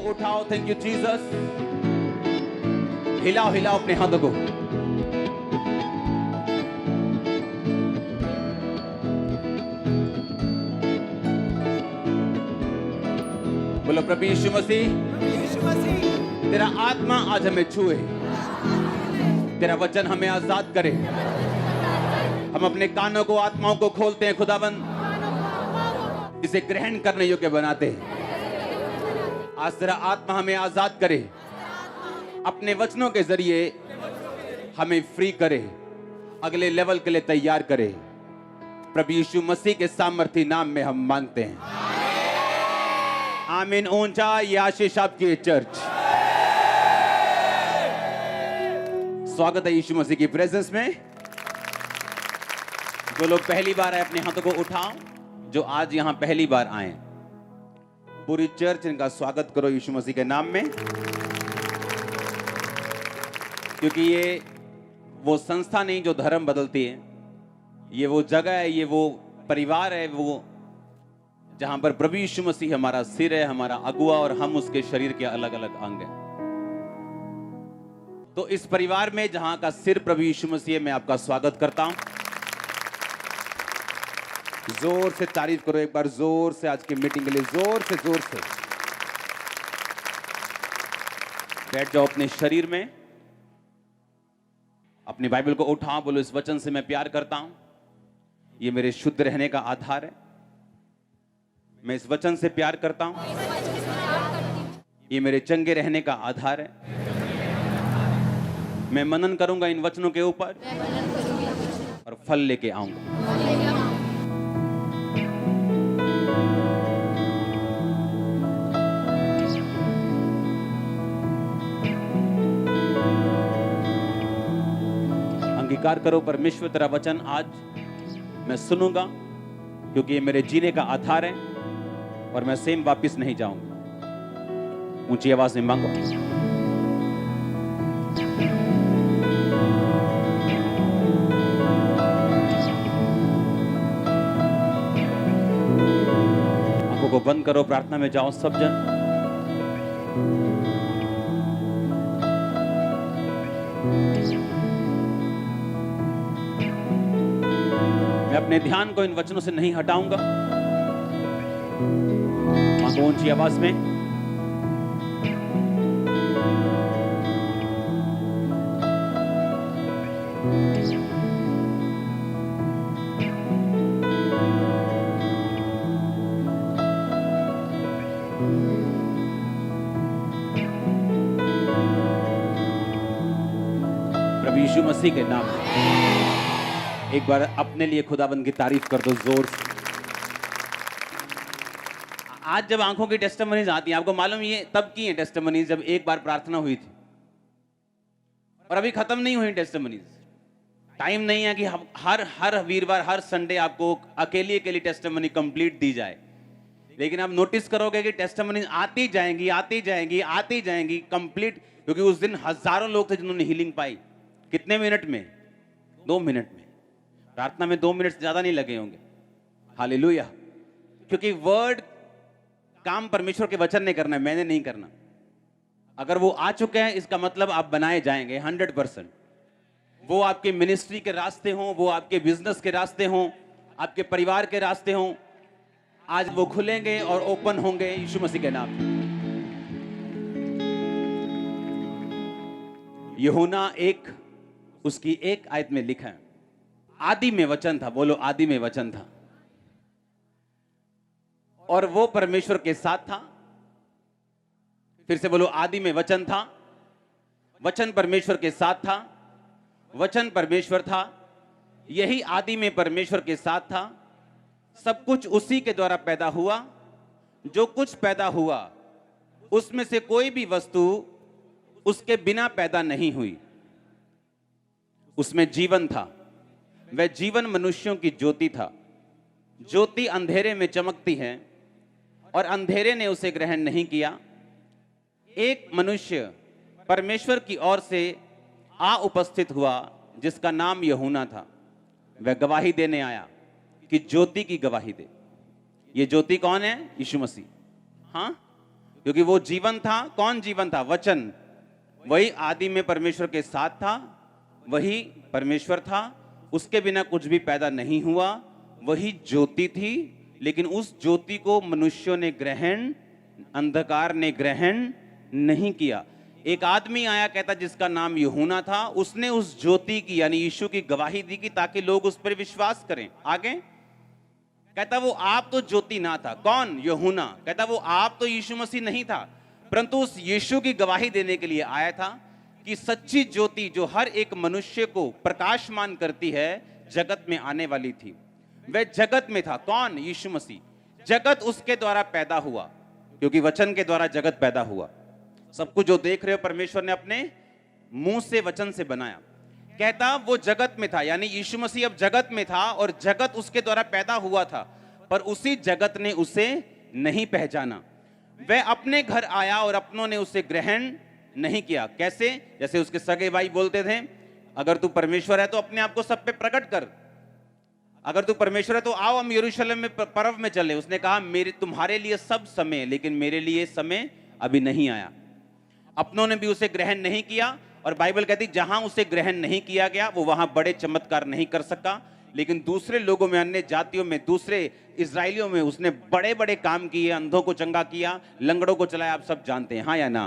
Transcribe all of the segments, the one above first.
उठाओ। Thank you Jesus. हिलाओ हिलाओ अपने हाथों को। बोलो प्रभु यीशु मसीह, तेरा आत्मा आज हमें छुए, तेरा वचन हमें आजाद करे। हम अपने कानों को, आत्माओं को खोलते हैं खुदाबंद, इसे ग्रहण करने योग्य बनाते हैं। आज तेरा आत्मा हमें आजाद करे, अपने वचनों के जरिए हमें फ्री करे, अगले लेवल के लिए तैयार करे। प्रभु यीशु मसीह के सामर्थी नाम में हम मांगते हैं, आमीन। ऊंचा ये आशीष आपकी चर्च। स्वागत है यीशु मसीह की प्रेजेंस में। जो लोग पहली बार आए अपने हाथों को उठाओ, जो आज यहां पहली बार आए, पूरी चर्च इनका स्वागत करो यीशु मसीह के नाम में। क्योंकि ये वो संस्था नहीं जो धर्म बदलती है, ये वो जगह है, ये वो परिवार है, वो जहां पर प्रभु यीशु मसीह हमारा सिर है, हमारा अगुआ, और हम उसके शरीर के अलग अलग अंग हैं। तो इस परिवार में जहां का सिर प्रभु यीशु मसीह, मैं आपका स्वागत करता हूं। जोर से तारीफ करो एक बार, जोर से, आज की मीटिंग के लिए जोर से जोर से। बैठ जाओ अपने शरीर में, अपनी बाइबल को उठाओ, बोलो इस वचन से मैं प्यार करता हूं, ये मेरे शुद्ध रहने का आधार है। मैं इस वचन से प्यार करता हूं, ये मेरे चंगे रहने का आधार है। मैं मनन करूंगा इन वचनों के ऊपर और फल लेके आऊंगा। अंगीकार करो परमेश्वर, तेरा वचन आज मैं सुनूंगा, क्योंकि ये मेरे जीने का आधार है और मैं सेम वापस नहीं जाऊंगा। ऊंची आवाज में मांगो। आंखों को बंद करो, प्रार्थना में जाओ सब जन। मैं अपने ध्यान को इन वचनों से नहीं हटाऊंगा। मांगो ऊंची आवाज में। प्रभु यीशु मसीह के नाम में एक बार अपने लिए खुदाबंद की तारीफ कर दो जोर से। आज जब आंखों की टेस्टिमनीज आती हैं, आपको मालूम ये तब की हैं टेस्टिमनीज जब एक बार प्रार्थना हुई थी, और अभी खत्म नहीं हुई टेस्टिमनीज। टाइम नहीं है कि हर वीरवार, हर संडे आपको अकेले टेस्टिमनी कंप्लीट दी जाए, लेकिन आप नोटिस करोगे कि टेस्टिमनीज आती जाएंगी, आती जाएंगी, आती जाएंगी कंप्लीट। क्योंकि उस दिन हजारों लोग थे जिन्होंने हीलिंग पाई। कितने मिनट में? 2 मिनट में। प्रार्थना में 2 मिनट से ज्यादा नहीं लगे होंगे। हालेलुया। क्योंकि वर्ड काम परमेश्वर के वचन ने करना है, मैंने नहीं करना। अगर वो आ चुके हैं, इसका मतलब आप बनाए जाएंगे 100%। वो आपके मिनिस्ट्री के रास्ते हों, वो आपके बिजनेस के रास्ते हों, आपके परिवार के रास्ते हों, आज वो खुलेंगे और ओपन होंगे यीशु मसीह के नाम में। यूहन्ना 1 उसकी 1 आयत में लिखा है, आदि में वचन था। बोलो आदि में वचन था, और वो परमेश्वर के साथ था। फिर से बोलो आदि में वचन था, वचन परमेश्वर के साथ था, वचन परमेश्वर था, यही आदि में परमेश्वर के साथ था। सब कुछ उसी के द्वारा पैदा हुआ, जो कुछ पैदा हुआ उसमें से कोई भी वस्तु उसके बिना पैदा नहीं हुई। उसमें जीवन था, वह जीवन मनुष्यों की ज्योति था। ज्योति अंधेरे में चमकती है और अंधेरे ने उसे ग्रहण नहीं किया। एक मनुष्य परमेश्वर की ओर से आ उपस्थित हुआ, जिसका नाम यूहन्ना था। वह गवाही देने आया कि ज्योति की गवाही दे। ये ज्योति कौन है? यीशु मसीह। हाँ, क्योंकि वो जीवन था। कौन जीवन था? वचन। वही आदि में परमेश्वर के साथ था, वही परमेश्वर था, उसके बिना कुछ भी पैदा नहीं हुआ। वही ज्योति थी, लेकिन उस ज्योति को मनुष्यों ने ग्रहण, अंधकार ने ग्रहण नहीं किया। एक आदमी आया, कहता जिसका नाम यूहन्ना था, उसने उस ज्योति की यानी यीशु की गवाही दी कि ताकि लोग उस पर विश्वास करें। आगे कहता वो आप तो ज्योति ना था। कौन? यूहन्ना। कहता वो आप तो यीशु मसीह नहीं था, परंतु उस यीशु की गवाही देने के लिए आया था कि सच्ची ज्योति जो हर एक मनुष्य को प्रकाशमान करती है जगत में आने वाली थी। वह जगत में था। कौन? यीशु मसीह। जगत उसके द्वारा पैदा हुआ, क्योंकि वचन के द्वारा जगत पैदा हुआ। सब कुछ जो देख रहे हो परमेश्वर ने अपने मुंह से, वचन से बनाया। कहता वो जगत में था, यानी यीशु मसीह अब जगत में था और जगत उसके द्वारा पैदा हुआ था, पर उसी जगत ने उसे नहीं पहचाना। वह अपने घर आया और अपनों ने उसे ग्रहण नहीं किया। कैसे? जैसे उसके सगे भाई बोलते थे, अगर तू परमेश्वर है तो अपने आप को सब पे प्रकट कर, अगर तू परमेश्वर है तो आओ हम यरूशलेम में पर्व में चले। उसने कहा मेरे तुम्हारे लिए सब समय, लेकिन मेरे लिए समय अभी नहीं आया। अपनों ने भी उसे ग्रहण नहीं किया, और बाइबल कहती जहां उसे ग्रहण नहीं किया गया वो वहां बड़े चमत्कार नहीं कर सका, लेकिन दूसरे लोगों में, अन्य जातियों में, दूसरे इजराइलियों में उसने बड़े बड़े काम किए। अंधों को चंगा किया, लंगड़ों को चलाया, आप सब जानते हैं, हाँ या ना।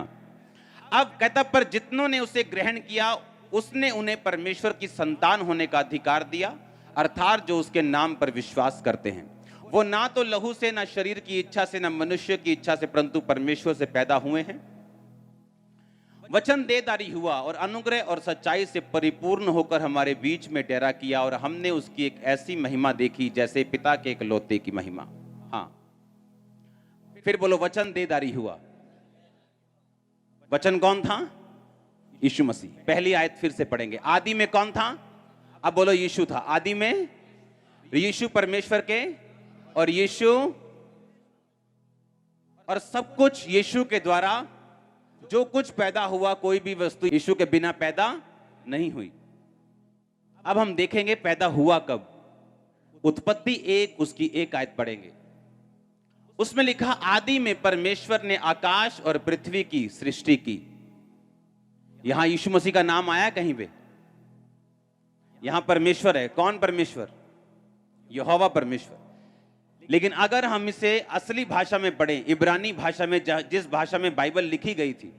अब कहता पर जितनों ने उसे ग्रहण किया उसने उन्हें परमेश्वर की संतान होने का अधिकार दिया, अर्थात जो उसके नाम पर विश्वास करते हैं। वो ना तो लहू से, ना शरीर की इच्छा से, ना मनुष्य की इच्छा से, परंतु परमेश्वर से पैदा हुए हैं। वचन देहधारी हुआ और अनुग्रह और सच्चाई से परिपूर्ण होकर हमारे बीच में डेरा किया, और हमने उसकी एक ऐसी महिमा देखी जैसे पिता के इकलौते की महिमा। हाँ, फिर बोलो, वचन देहधारी हुआ। वचन कौन था? यीशु मसीह। पहली आयत फिर से पढ़ेंगे। आदि में कौन था? अब बोलो, यीशु था। आदि में यीशु परमेश्वर के, और यीशु, और सब कुछ यीशु के द्वारा जो कुछ पैदा हुआ, कोई भी वस्तु यीशु के बिना पैदा नहीं हुई। अब हम देखेंगे पैदा हुआ कब। उत्पत्ति 1 उसकी 1 आयत पढ़ेंगे। उसमें लिखा, आदि में परमेश्वर ने आकाश और पृथ्वी की सृष्टि की। यहां यीशु मसीह का नाम आया कहीं पे? यहां परमेश्वर है। कौन परमेश्वर? यहोवा परमेश्वर। लेकिन अगर हम इसे असली भाषा में पढ़ें, इब्रानी भाषा में, जिस भाषा में बाइबल लिखी गई थी,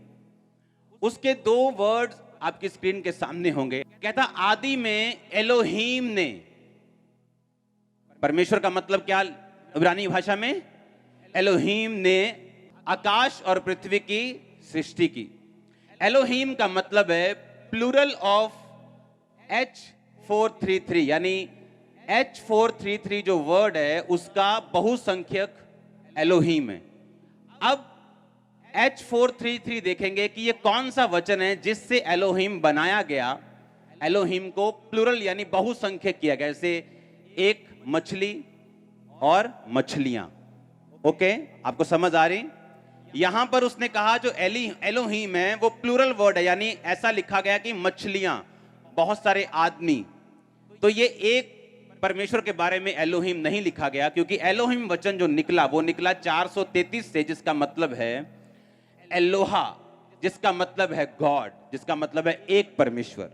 उसके 2 वर्ड्स आपकी स्क्रीन के सामने होंगे। कहता आदि में एलोहीम ने, परमेश्वर का मतलब क्या इब्रानी भाषा में? एलोहीम ने आकाश और पृथ्वी की सृष्टि की। एलोहीम का मतलब है प्लूरल ऑफ H433, यानी H433 जो वर्ड है उसका बहुसंख्यक एलोहीम है। अब H433 देखेंगे कि ये कौन सा वचन है जिससे एलोहीम बनाया गया। एलोहीम को प्लूरल यानी बहुसंख्यक किया गया, जैसे एक मछली और मछलियां। ओके, आपको समझ आ रही? यहां पर उसने कहा जो एलोहीम है वो प्लूरल वर्ड है, यानी ऐसा लिखा गया कि मछलियां, बहुत सारे आदमी। तो ये एक परमेश्वर के बारे में एलोहीम नहीं लिखा गया, क्योंकि एलोहीम वचन जो निकला वो निकला 433 से, जिसका मतलब है एलोहा, जिसका मतलब है गॉड, जिसका मतलब है एक परमेश्वर।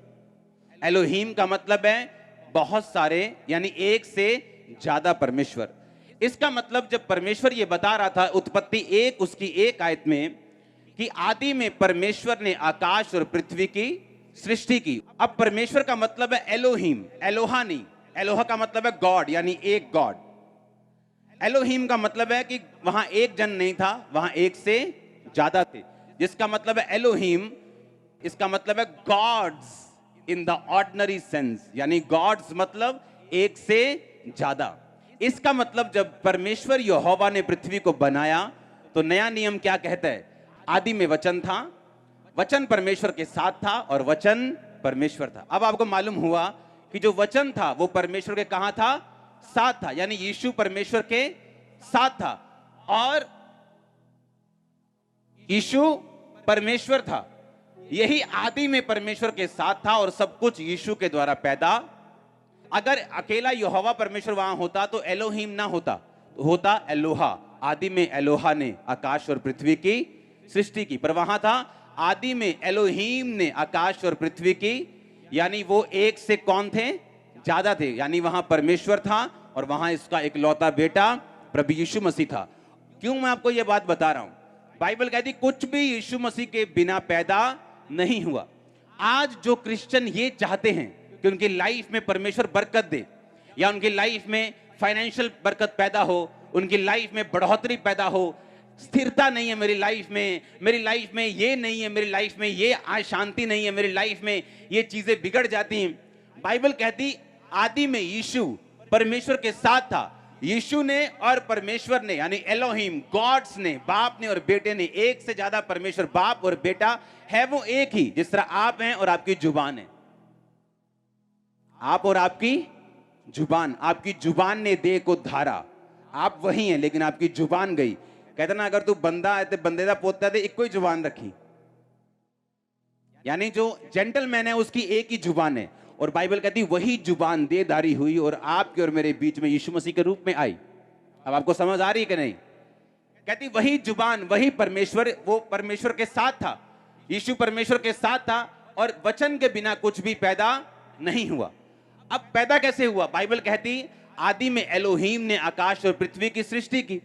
एलोहीम का मतलब है बहुत सारे, यानी एक से ज्यादा परमेश्वर। इसका मतलब जब परमेश्वर ये बता रहा था उत्पत्ति 1 उसकी 1 आयत में कि आदि में परमेश्वर ने आकाश और पृथ्वी की सृष्टि की। अब परमेश्वर का मतलब है एलोहीम, एलोहा नहीं। एलोहा का मतलब है गॉड, यानी एक गॉड। एलोहीम का मतलब है कि वहां एक जन नहीं था, वहां एक से ज्यादा थे, जिसका मतलब है एलोहीम, इसका मतलब है gods in the ordinary sense, यानी गॉड्स मतलब एक से ज्यादा। इसका मतलब जब परमेश्वर यहोवा ने पृथ्वी को बनाया तो नया नियम क्या कहता है? आदि में वचन था, वचन परमेश्वर के साथ था और वचन परमेश्वर था। अब आपको मालूम हुआ कि जो वचन था वो परमेश्वर के कहां था? साथ था, यानी यीशु परमेश्वर के साथ था और यीशु परमेश्वर था। यही आदि में परमेश्वर के साथ था और सब कुछ यीशु के द्वारा पैदा। अगर अकेला यहोवा परमेश्वर वहां होता तो एलोहीम ना होता, तो होता एलोहा। आदि में एलोहा ने आकाश और पृथ्वी की सृष्टि की। पर वहां था आदि में एलोहीम ने आकाश और पृथ्वी की, यानी वो एक से कौन थे? ज्यादा थे। यानी वहां परमेश्वर था और वहां इसका इकलौता बेटा प्रभु यीशु मसीह था। क्यों मैं आपको यह बात बता रहा हूं? बाइबल कहती कुछ भी यीशु मसीह के बिना पैदा नहीं हुआ। आज जो क्रिश्चियन ये चाहते हैं कि उनकी लाइफ में परमेश्वर बरकत दे, या उनकी लाइफ में फाइनेंशियल बरकत पैदा हो, उनकी लाइफ में बढ़ोतरी पैदा हो, स्थिरता नहीं है मेरी लाइफ में ये नहीं है, मेरी लाइफ में ये अशांति नहीं है, मेरी लाइफ में ये चीजें बिगड़ जाती हैं। बाइबल कहती आदि में यीशु परमेश्वर के साथ था। यीशु ने और परमेश्वर ने, यानी एलोहिम गॉड्स ने, बाप ने और बेटे ने, एक से ज्यादा परमेश्वर बाप और बेटा है वो एक ही। जिस तरह आप हैं और आपकी जुबान है, आप और आपकी जुबान, आपकी जुबान ने देह को धारा, आप वही हैं लेकिन आपकी जुबान गई। कहते ना, अगर तू बंदा है तो बंदे दा पोता है, एक ही जुबान रखी। यानी जो जेंटलमैन है उसकी एक ही जुबान है। और बाइबल कहती वही जुबान देहधारी हुई और आपके और मेरे बीच में यीशु मसीह के रूप में आई। अब आपको समझ आ रही है कि नहीं? कहती वही जुबान, वही परमेश्वर, वो परमेश्वर के साथ था, यीशु परमेश्वर के साथ था और वचन के बिना कुछ भी पैदा नहीं हुआ। अब पैदा कैसे हुआ? बाइबल कहती आदि में एलोहीम ने आकाश और पृथ्वी की सृष्टि की।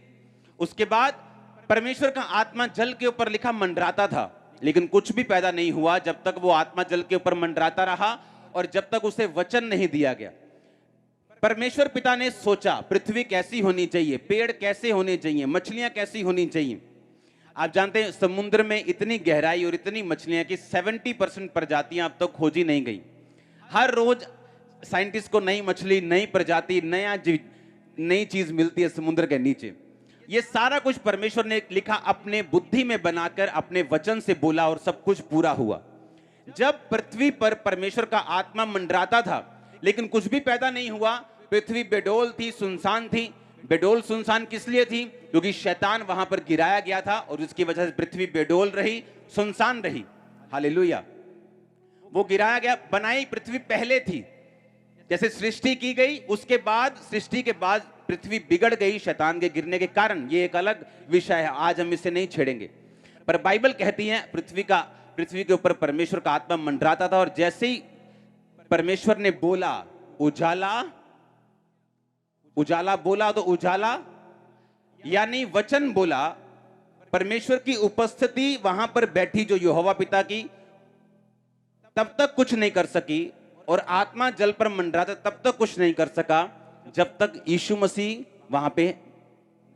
उसके बाद परमेश्वर का आत्मा जल के ऊपर लिखा मंडराता था, लेकिन कुछ भी पैदा नहीं हुआ जब तक वो आत्मा जल के ऊपर मंडराता रहा और जब तक उसे वचन नहीं दिया गया। परमेश्वर पिता ने सोचा पृथ्वी कैसी होनी चाहिए, पेड़ कैसे होने चाहिए, मछलियां कैसी होनी चाहिए। आप जानते हैं समुद्र में इतनी गहराई और इतनी मछलियां कि 70% प्रजातियां अब तक खोजी नहीं गई। हर रोज साइंटिस्ट को नई मछली, नई प्रजाति, नई चीज मिलती है समुद्र के नीचे। ये सारा कुछ परमेश्वर ने लिखा, अपने बुद्धि में बनाकर अपने वचन से बोला और सब कुछ पूरा हुआ। जब पृथ्वी पर परमेश्वर का आत्मा मंडराता था लेकिन कुछ भी पैदा नहीं हुआ, पृथ्वी बेडोल थी, सुनसान थी। बेडोल सुनसान किस लिए थी? क्योंकि शैतान वहां पर गिराया गया था और उसकी वजह से पृथ्वी बेडोल रही, सुनसान रही। हालेलुया। वो गिराया गया, बनाई पृथ्वी पहले थी। जैसे सृष्टि की गई, उसके बाद सृष्टि के बाद पृथ्वी बिगड़ गई शैतान के गिरने के कारण। ये एक अलग विषय है, आज हम इसे नहीं छेड़ेंगे। पर बाइबल कहती है पृथ्वी के ऊपर परमेश्वर का आत्मा मंडराता था और जैसे ही परमेश्वर ने बोला उजाला, उजाला बोला तो उजाला, यानी वचन बोला। परमेश्वर की उपस्थिति वहां पर बैठी जो यहोवा पिता की, तब तक कुछ नहीं कर सकी। और आत्मा जल पर मंडराता तब तक कुछ नहीं कर सका जब तक यीशु मसीह वहां पे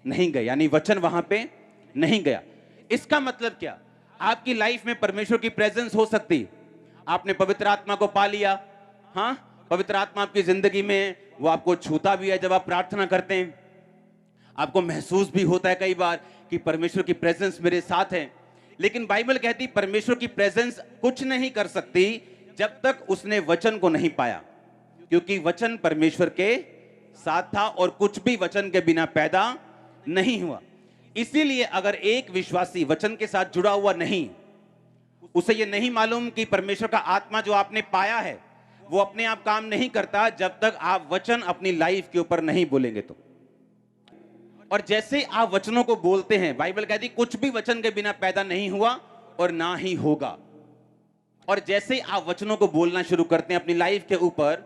नहीं गए, यानी वचन वहां पे नहीं गया। इसका मतलब क्या? आपकी लाइफ में परमेश्वर की प्रेजेंस हो सकती। आपने पवित्र आत्मा को पा लिया, हाँ, पवित्र आत्मा आपकी जिंदगी में, वो आपको छूता भी है जब आप प्रार्थना करते हैं। आपको महसूस भी होता है कई बार कि परमेश्वर की प्रेजेंस मेरे साथ है। लेकिन बाइबल कहती परमेश्वर की प्रेजेंस कुछ नहीं कर सकती जब तक उसने वचन को नहीं पाया, क्योंकि वचन परमेश्वर के साथ था और कुछ भी वचन के बिना पैदा नहीं हुआ। इसीलिए अगर एक विश्वासी वचन के साथ जुड़ा हुआ नहीं, उसे यह नहीं मालूम कि परमेश्वर का आत्मा जो आपने पाया है वो अपने आप काम नहीं करता जब तक आप वचन अपनी लाइफ के ऊपर नहीं बोलेंगे तो। और जैसे आप वचनों को बोलते हैं, बाइबल कहती कुछ भी वचन के बिना पैदा नहीं हुआ और ना ही होगा। और जैसे आप वचनों को बोलना शुरू करते हैं अपनी लाइफ के ऊपर,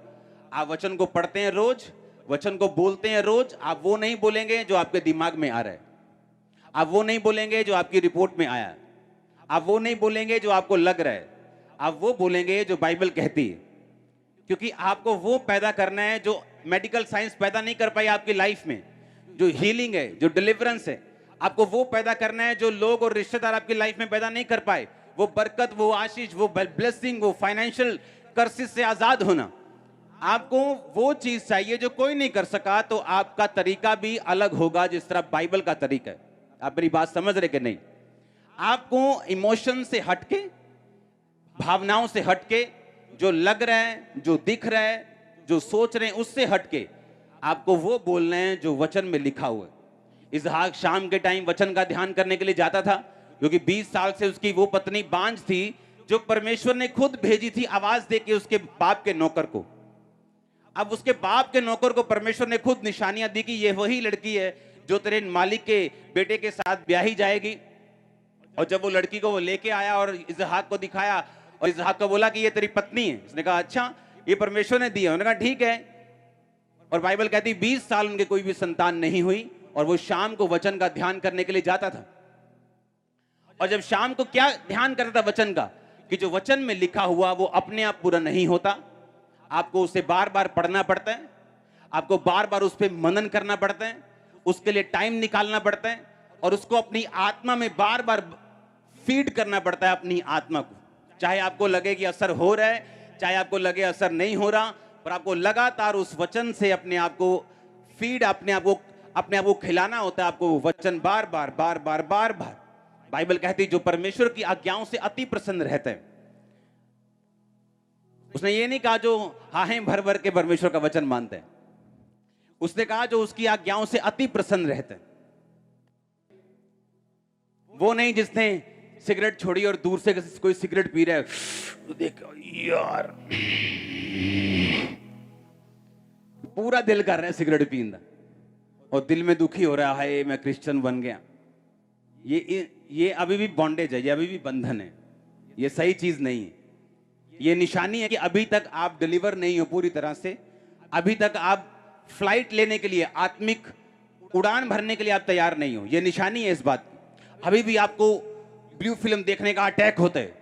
आप वचन को पढ़ते हैं रोज, वचन को बोलते हैं रोज, आप वो नहीं बोलेंगे जो आपके दिमाग में आ रहा है, आप वो नहीं बोलेंगे जो आपकी रिपोर्ट में आया है, आप वो नहीं बोलेंगे जो आपको लग रहा है, आप वो बोलेंगे जो बाइबल कहती है। क्योंकि आपको वो पैदा करना है जो मेडिकल साइंस पैदा नहीं कर पाई आपकी लाइफ में, जो हीलिंग है, जो डिलीवरेंस है, आपको वो पैदा करना है जो लोग और रिश्तेदार आपकी लाइफ में पैदा नहीं कर पाए। वो बरकत, वो आशीष, वो ब्लेसिंग, वो फाइनेंशियल कर्सेस से आजाद होना, आपको वो चीज चाहिए जो कोई नहीं कर सका। तो आपका तरीका भी अलग होगा, जिस तरह बाइबल का तरीका है। आप मेरी बात समझ रहे कि नहीं? आपको इमोशन से हटके, भावनाओं से हटके, जो लग रहा है, जो दिख रहा है, जो सोच रहे हैं, उससे हटके आपको वो बोलना है जो वचन में लिखा हुआ है। इसहाक शाम के टाइम वचन का ध्यान करने के लिए जाता था, क्योंकि 20 साल से उसकी वो पत्नी बांझ थी जो परमेश्वर ने खुद भेजी थी आवाज देके उसके बाप के नौकर को। अब उसके बाप के नौकर को परमेश्वर ने खुद निशानियां दी कि ये वही लड़की है जो तेरे मालिक के बेटे के साथ ब्याही जाएगी। और जब वो लड़की को वो लेके आया और इसहाक को दिखाया और इसहाक को बोला कि ये तेरी पत्नी है, उसने कहा अच्छा, ये परमेश्वर ने दी है। उन्होंने कहा ठीक है। और बाइबल कहती 20 साल उनके कोई भी संतान नहीं हुई और वो शाम को वचन का ध्यान करने के लिए जाता था। और जब शाम को क्या ध्यान करता था वचन का, कि जो वचन में लिखा हुआ वो अपने आप पूरा नहीं होता, आपको उसे बार बार पढ़ना पड़ता है, आपको बार बार उस पर मनन करना पड़ता है, उसके लिए टाइम निकालना पड़ता है और उसको अपनी आत्मा में बार बार फीड करना पड़ता है अपनी आत्मा को। चाहे आपको लगे कि असर हो रहा है, चाहे आपको लगे असर नहीं हो रहा, पर आपको लगातार उस वचन से अपने आप को फीड, अपने आप को खिलाना होता है, आपको वो वचन बार बार बार बार बार बार। बाइबल कहती है जो परमेश्वर की आज्ञाओं से अति प्रसन्न रहता है। उसने ये नहीं कहा जो हाहें भर भर के परमेश्वर का वचन मानते हैं, उसने कहा जो उसकी आज्ञाओं से अति प्रसन्न रहते हैं। वो नहीं जिसने सिगरेट छोड़ी और दूर से कोई सिगरेट पी रहा है तो देखो यार पूरा दिल कर रहा है सिगरेट पीना और दिल में दुखी हो रहा है मैं क्रिश्चियन बन गया। ये अभी भी बॉन्डेज है, ये अभी भी बंधन है, ये सही चीज नहीं है। ये निशानी है कि अभी तक आप डिलीवर नहीं हो पूरी तरह से, अभी तक आप फ्लाइट लेने के लिए, आत्मिक उड़ान भरने के लिए आप तैयार नहीं हो। ये निशानी है इस बात की। अभी भी आपको ब्लू फिल्म देखने का अटैक होता है,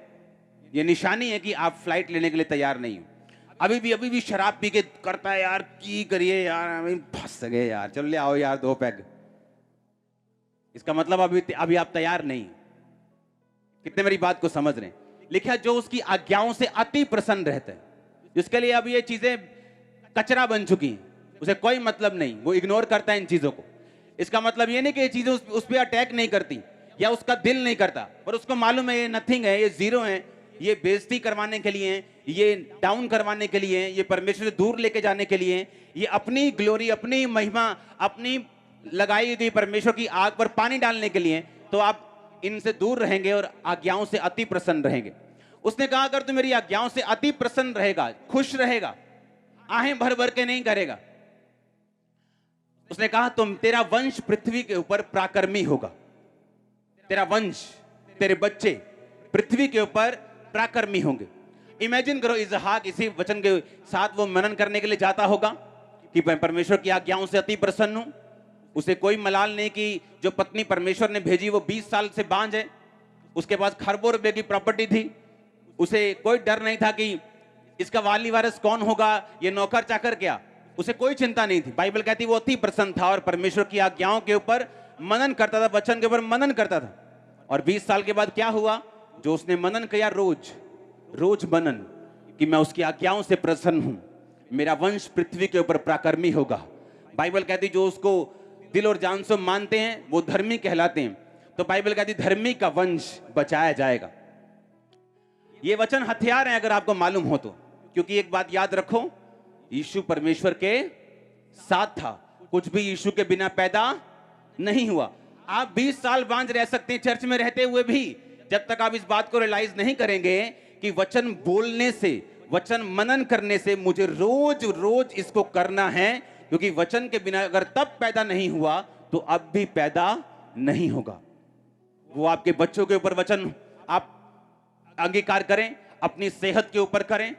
ये निशानी है कि आप फ्लाइट लेने के लिए तैयार नहीं हो। अभी भी शराब पी के करता है यार, की करिए यार, फंस गए यार, चलो ले आओ यार 2 पैग। इसका मतलब अभी आप तैयार नहीं। कितने मेरी बात को समझ रहे हैं? लिखा जो उसकी आज्ञाओं से अति प्रसन्न रहते हैं, जिसके लिए अब ये चीजें कचरा बन चुकी हैं, उसे कोई मतलब नहीं, वो इग्नोर करता है इन चीजों को। इसका मतलब ये नहीं कि ये चीजें उस पर अटैक नहीं करती या उसका दिल नहीं करता, पर उसको मालूम है ये नथिंग है, ये जीरो है, ये बेइज्जती करवाने के लिए, ये डाउन करवाने के लिए, ये परमेश्वर से दूर लेके जाने के लिए, ये अपनी ग्लोरी, अपनी महिमा, अपनी लगाई गई परमेश्वर की आग पर पानी डालने के लिए। तो आप इनसे दूर रहेंगे और आज्ञाओं से अति प्रसन्न रहेंगे। उसने कहा अगर तू मेरी आज्ञाओं से अति प्रसन्न रहेगा, खुश रहेगा, आहें भर भर के नहीं करेगा, उसने कहा तुम तेरा वंश पृथ्वी के ऊपर प्राकर्मी होगा। तेरा वंश, तेरे बच्चे पृथ्वी के ऊपर प्राकर्मी होंगे। इमेजिन करो इसहाक इसी वचन के साथ वो मनन करने के लिए जाता होगा कि मैं परमेश्वर की आज्ञाओं से अति प्रसन्न हूं। उसे कोई मलाल नहीं कि जो पत्नी परमेश्वर ने भेजी वो 20 साल से बांझ है, उसके पास खरबों रुपए की प्रॉपर्टी थी, उसे कोई डर नहीं था कि इसका वाली वारिस कौन होगा, ये नौकर चाकर क्या, उसे कोई चिंता नहीं थी। बाइबल कहती वो अति प्रसन्न था और परमेश्वर की आज्ञाओं के ऊपर मनन करता था, वचन के ऊपर मनन करता था। और 20 साल के बाद क्या हुआ? जो उसने मनन किया, रोज मनन, कि मैं उसकी आज्ञाओं से प्रसन्न हूं, मेरा वंश पृथ्वी के ऊपर प्राकर्मी होगा। बाइबल कहती जो उसको दिल और जान से मानते हैं वो धर्मी कहलाते हैं। तो बाइबल कहती धर्मी का वंश बचाया जाएगा। ये वचन हथियार है अगर आपको मालूम हो तो, क्योंकि एक बात याद रखो, यीशु परमेश्वर के साथ था, कुछ भी यीशु के बिना पैदा नहीं हुआ। आप 20 साल बांझ रह सकते हैं चर्च में रहते हुए भी, जब तक आप इस बात को रियलाइज नहीं करेंगे कि वचन बोलने से, वचन मनन करने से मुझे रोज इसको करना है, क्योंकि वचन के बिना अगर तब पैदा नहीं हुआ तो अब भी पैदा नहीं होगा। वो आपके बच्चों के ऊपर वचन आप अंगीकार करें, अपनी सेहत के ऊपर करें,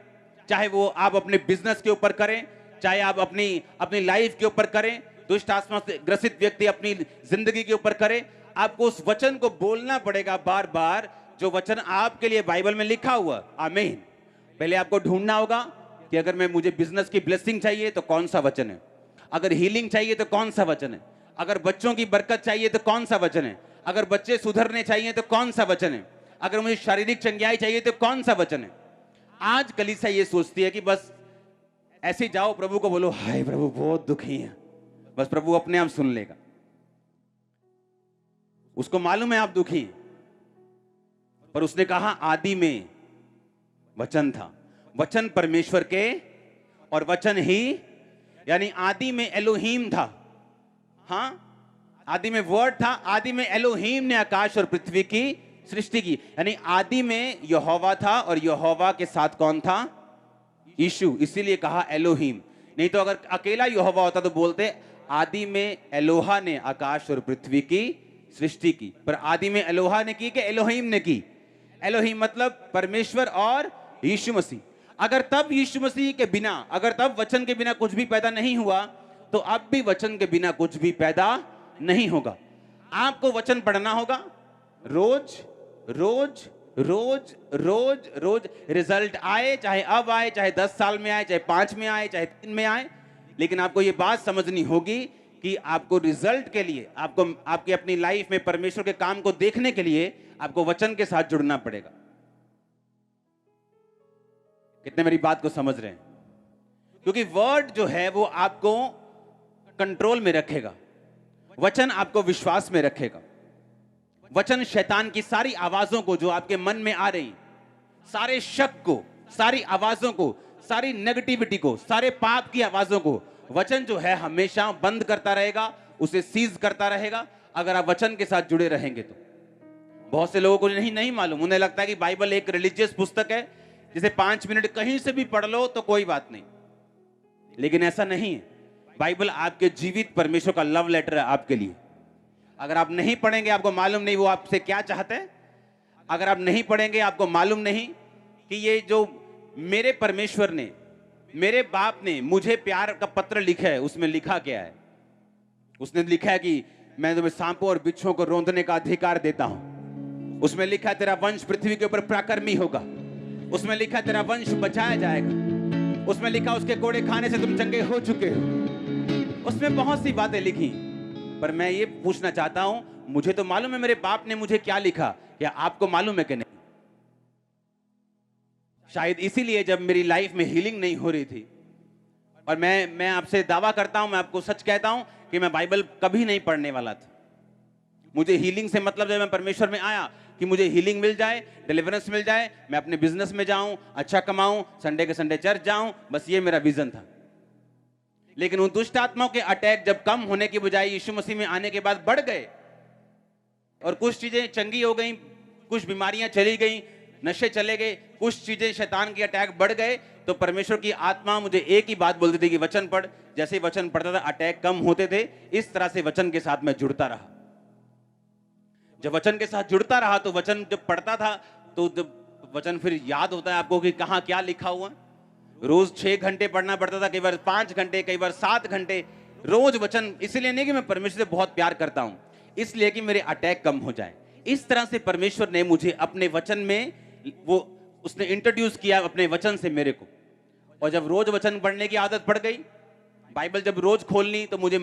चाहे वो आप अपने बिजनेस के ऊपर करें, चाहे आप अपनी लाइफ के ऊपर करें, दुष्ट आत्मा से ग्रसित व्यक्ति अपनी जिंदगी के ऊपर करे, आपको उस वचन को बोलना पड़ेगा बार बार, जो वचन आपके लिए बाइबल में लिखा हुआ। आमीन। पहले आपको ढूंढना होगा कि अगर मुझे बिजनेस की ब्लेसिंग चाहिए तो कौन सा वचन है, अगर हीलिंग चाहिए तो कौन सा वचन है, अगर बच्चों की बरकत चाहिए तो कौन सा वचन है, अगर बच्चे सुधरने चाहिए तो कौन सा वचन है, अगर मुझे शारीरिक चंगाई चाहिए तो कौन सा वचन है। आज कलीसिया ये सोचती है कि बस ऐसे जाओ, प्रभु को बोलो हाय प्रभु बहुत दुखी है, बस प्रभु अपने आप सुन लेगा। उसको मालूम है आप दुखी हैं, पर उसने कहा आदि में वचन था, वचन परमेश्वर के, और वचन ही यानी आदि में एलोहीम था। हां, आदि में वर्ड था, आदि में एलोहीम ने आकाश और पृथ्वी की सृष्टि की। यानी आदि में यहोवा था और यहोवा के साथ कौन था? यीशु। इसीलिए कहा एलोहीम। नहीं तो अगर अकेला यहोवा होता तो बोलते आदि में एलोहा ने आकाश और पृथ्वी की सृष्टि की। पर आदि में एलोहा ने की कि एलोहीम ने की? एलोहीम मतलब परमेश्वर और यीशु मसीह। अगर तब यीशु मसीह के बिना, अगर तब वचन के बिना कुछ भी पैदा नहीं हुआ, तो अब भी वचन के बिना कुछ भी पैदा नहीं होगा। आपको वचन पढ़ना होगा रोज रोज रोज रोज रोज। रिजल्ट आए, चाहे अब आए, चाहे 10 साल में आए, चाहे 5 में आए, चाहे 3 में आए, लेकिन आपको यह बात समझनी होगी कि आपको रिजल्ट के लिए, आपको आपकी अपनी लाइफ में परमेश्वर के काम को देखने के लिए आपको वचन के साथ जुड़ना पड़ेगा। कितने मेरी बात को समझ रहे हैं? क्योंकि वर्ड जो है वो आपको कंट्रोल में रखेगा, वचन आपको विश्वास में रखेगा। वचन शैतान की सारी आवाजों को जो आपके मन में आ रही, सारे शक को, सारी आवाजों को, सारी नेगेटिविटी को, सारे पाप की आवाजों को वचन जो है हमेशा बंद करता रहेगा, उसे सीज करता रहेगा, अगर आप वचन के साथ जुड़े रहेंगे तो। बहुत से लोगों को नहीं मालूम, उन्हें लगता है कि बाइबल एक रिलीजियस पुस्तक है, जिसे 5 मिनट कहीं से भी पढ़ लो तो कोई बात नहीं, लेकिन ऐसा नहीं है। बाइबल आपके जीवित परमेश्वर का लव लेटर है आपके लिए। अगर आप नहीं पढ़ेंगे, आपको मालूम नहीं वो आपसे क्या चाहते हैं। अगर आप नहीं पढ़ेंगे, आपको मालूम नहीं कि ये जो मेरे परमेश्वर ने, मेरे बाप ने मुझे प्यार का पत्र लिखा है, उसमें लिखा क्या है? उसने लिखा है कि मैं तुम्हें सांपों और बिच्छुओं को रौंदने का अधिकार देता हूं। उसमें लिखा है तेरा वंश पृथ्वी के ऊपर पराक्रमी होगा। उसमें लिखा है तेरा वंश बचाया जाएगा। उसमें लिखा उसके कोड़े खाने से तुम चंगे हो चुके हो। उसमें बहुत सी बातें लिखी, पर मैं ये पूछना चाहता हूं, मुझे तो मालूम है मेरे बाप ने मुझे क्या लिखा, क्या आपको मालूम है कि नहीं? शायद इसीलिए जब मेरी लाइफ में हीलिंग नहीं हो रही थी, और मैं आपसे दावा करता हूं, मैं आपको सच कहता हूं कि मैं बाइबल कभी नहीं पढ़ने वाला था। मुझे हीलिंग से मतलब जब मैं परमेश्वर में आया कि मुझे हीलिंग मिल जाए, डिलीवरेंस मिल जाए, मैं अपने बिजनेस में जाऊं, अच्छा कमाऊं, संडे के संडे चर्च जाऊं, बस ये मेरा विजन था। लेकिन उन दुष्ट आत्माओं के अटैक जब कम होने की बजाय यीशु मसीह में आने के बाद बढ़ गए, और कुछ चीजें चंगी हो गई, कुछ बीमारियां चली गई, नशे चले गए, कुछ चीजें शैतान के अटैक बढ़ गए, तो परमेश्वर की आत्मा मुझे एक ही बात बोलती थी कि वचन पढ़। जैसे ही वचन पढ़ता था अटैक कम होते थे। इस तरह से वचन के साथ मैं जुड़ता रहा। जब वचन के साथ जुड़ता रहा तो वचन जब पढ़ता था तो जब वचन फिर याद होता है आपको कि कहां क्या लिखा हुआ। रोज 6 घंटे पढ़ना पड़ता था, कई बार 5 घंटे, कई बार 7 घंटे रोज वचन। इसलिए नहीं कि मैं परमेश्वर से बहुत प्यार करता हूं, इसलिए कि मेरे अटैक कम हो जाए। इस तरह से परमेश्वर ने मुझे अपने वचन में उसने इंट्रोड्यूस किया अपने वचन से मेरे को। और जब रोज वचन पढ़ने की आदत पड़ गई, बाइबल जब रोज खोलनी, तो मुझे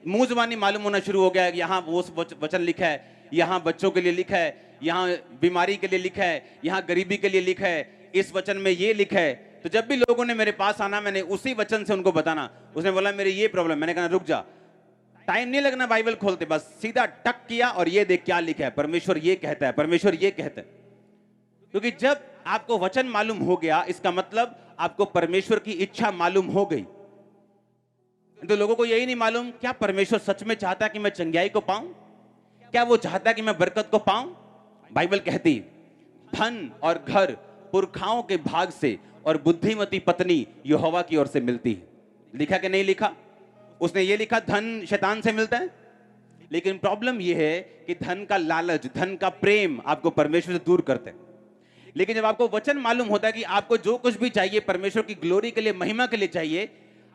मुंह जुबानी मालूम होना शुरू हो गया कि यहाँ वो वचन लिखा है, यहाँ बच्चों के लिए लिखा है, यहाँ बीमारी के लिए लिखा है, यहाँ गरीबी के लिए लिखा है, इस वचन में ये लिखा है। तो जब भी लोगों ने मेरे पास आना, मैंने उसी वचन से उनको बताना। उसने बोला मेरी ये प्रॉब्लम, मैंने कहा रुक जा, टाइम नहीं लगना बाइबल खोलते, बस सीधा टक किया और ये देख क्या लिखा है, परमेश्वर ये कहता है, परमेश्वर ये कहता है। क्योंकि जब आपको वचन मालूम हो गया, इसका मतलब आपको परमेश्वर की इच्छा मालूम हो गई। तो लोगों को यही नहीं मालूम, क्या परमेश्वर सच में चाहता है कि मैं चंगाई को पाऊं? क्या वो चाहता है कि मैं बरकत को पाऊं? बाइबल कहती धन और घर पुरखाओं के भाग से और बुद्धिमती पत्नी यहोवा की ओर से मिलती है। लिखा कि नहीं लिखा? उसने ये लिखा धन शैतान से मिलता है। लेकिन प्रॉब्लम यह है कि धन का लालच, धन का प्रेम आपको परमेश्वर से दूर करते हैं। लेकिन जब आपको वचन मालूम होता है कि आपको जो कुछ भी चाहिए परमेश्वर की ग्लोरी के लिए, महिमा के लिए चाहिए,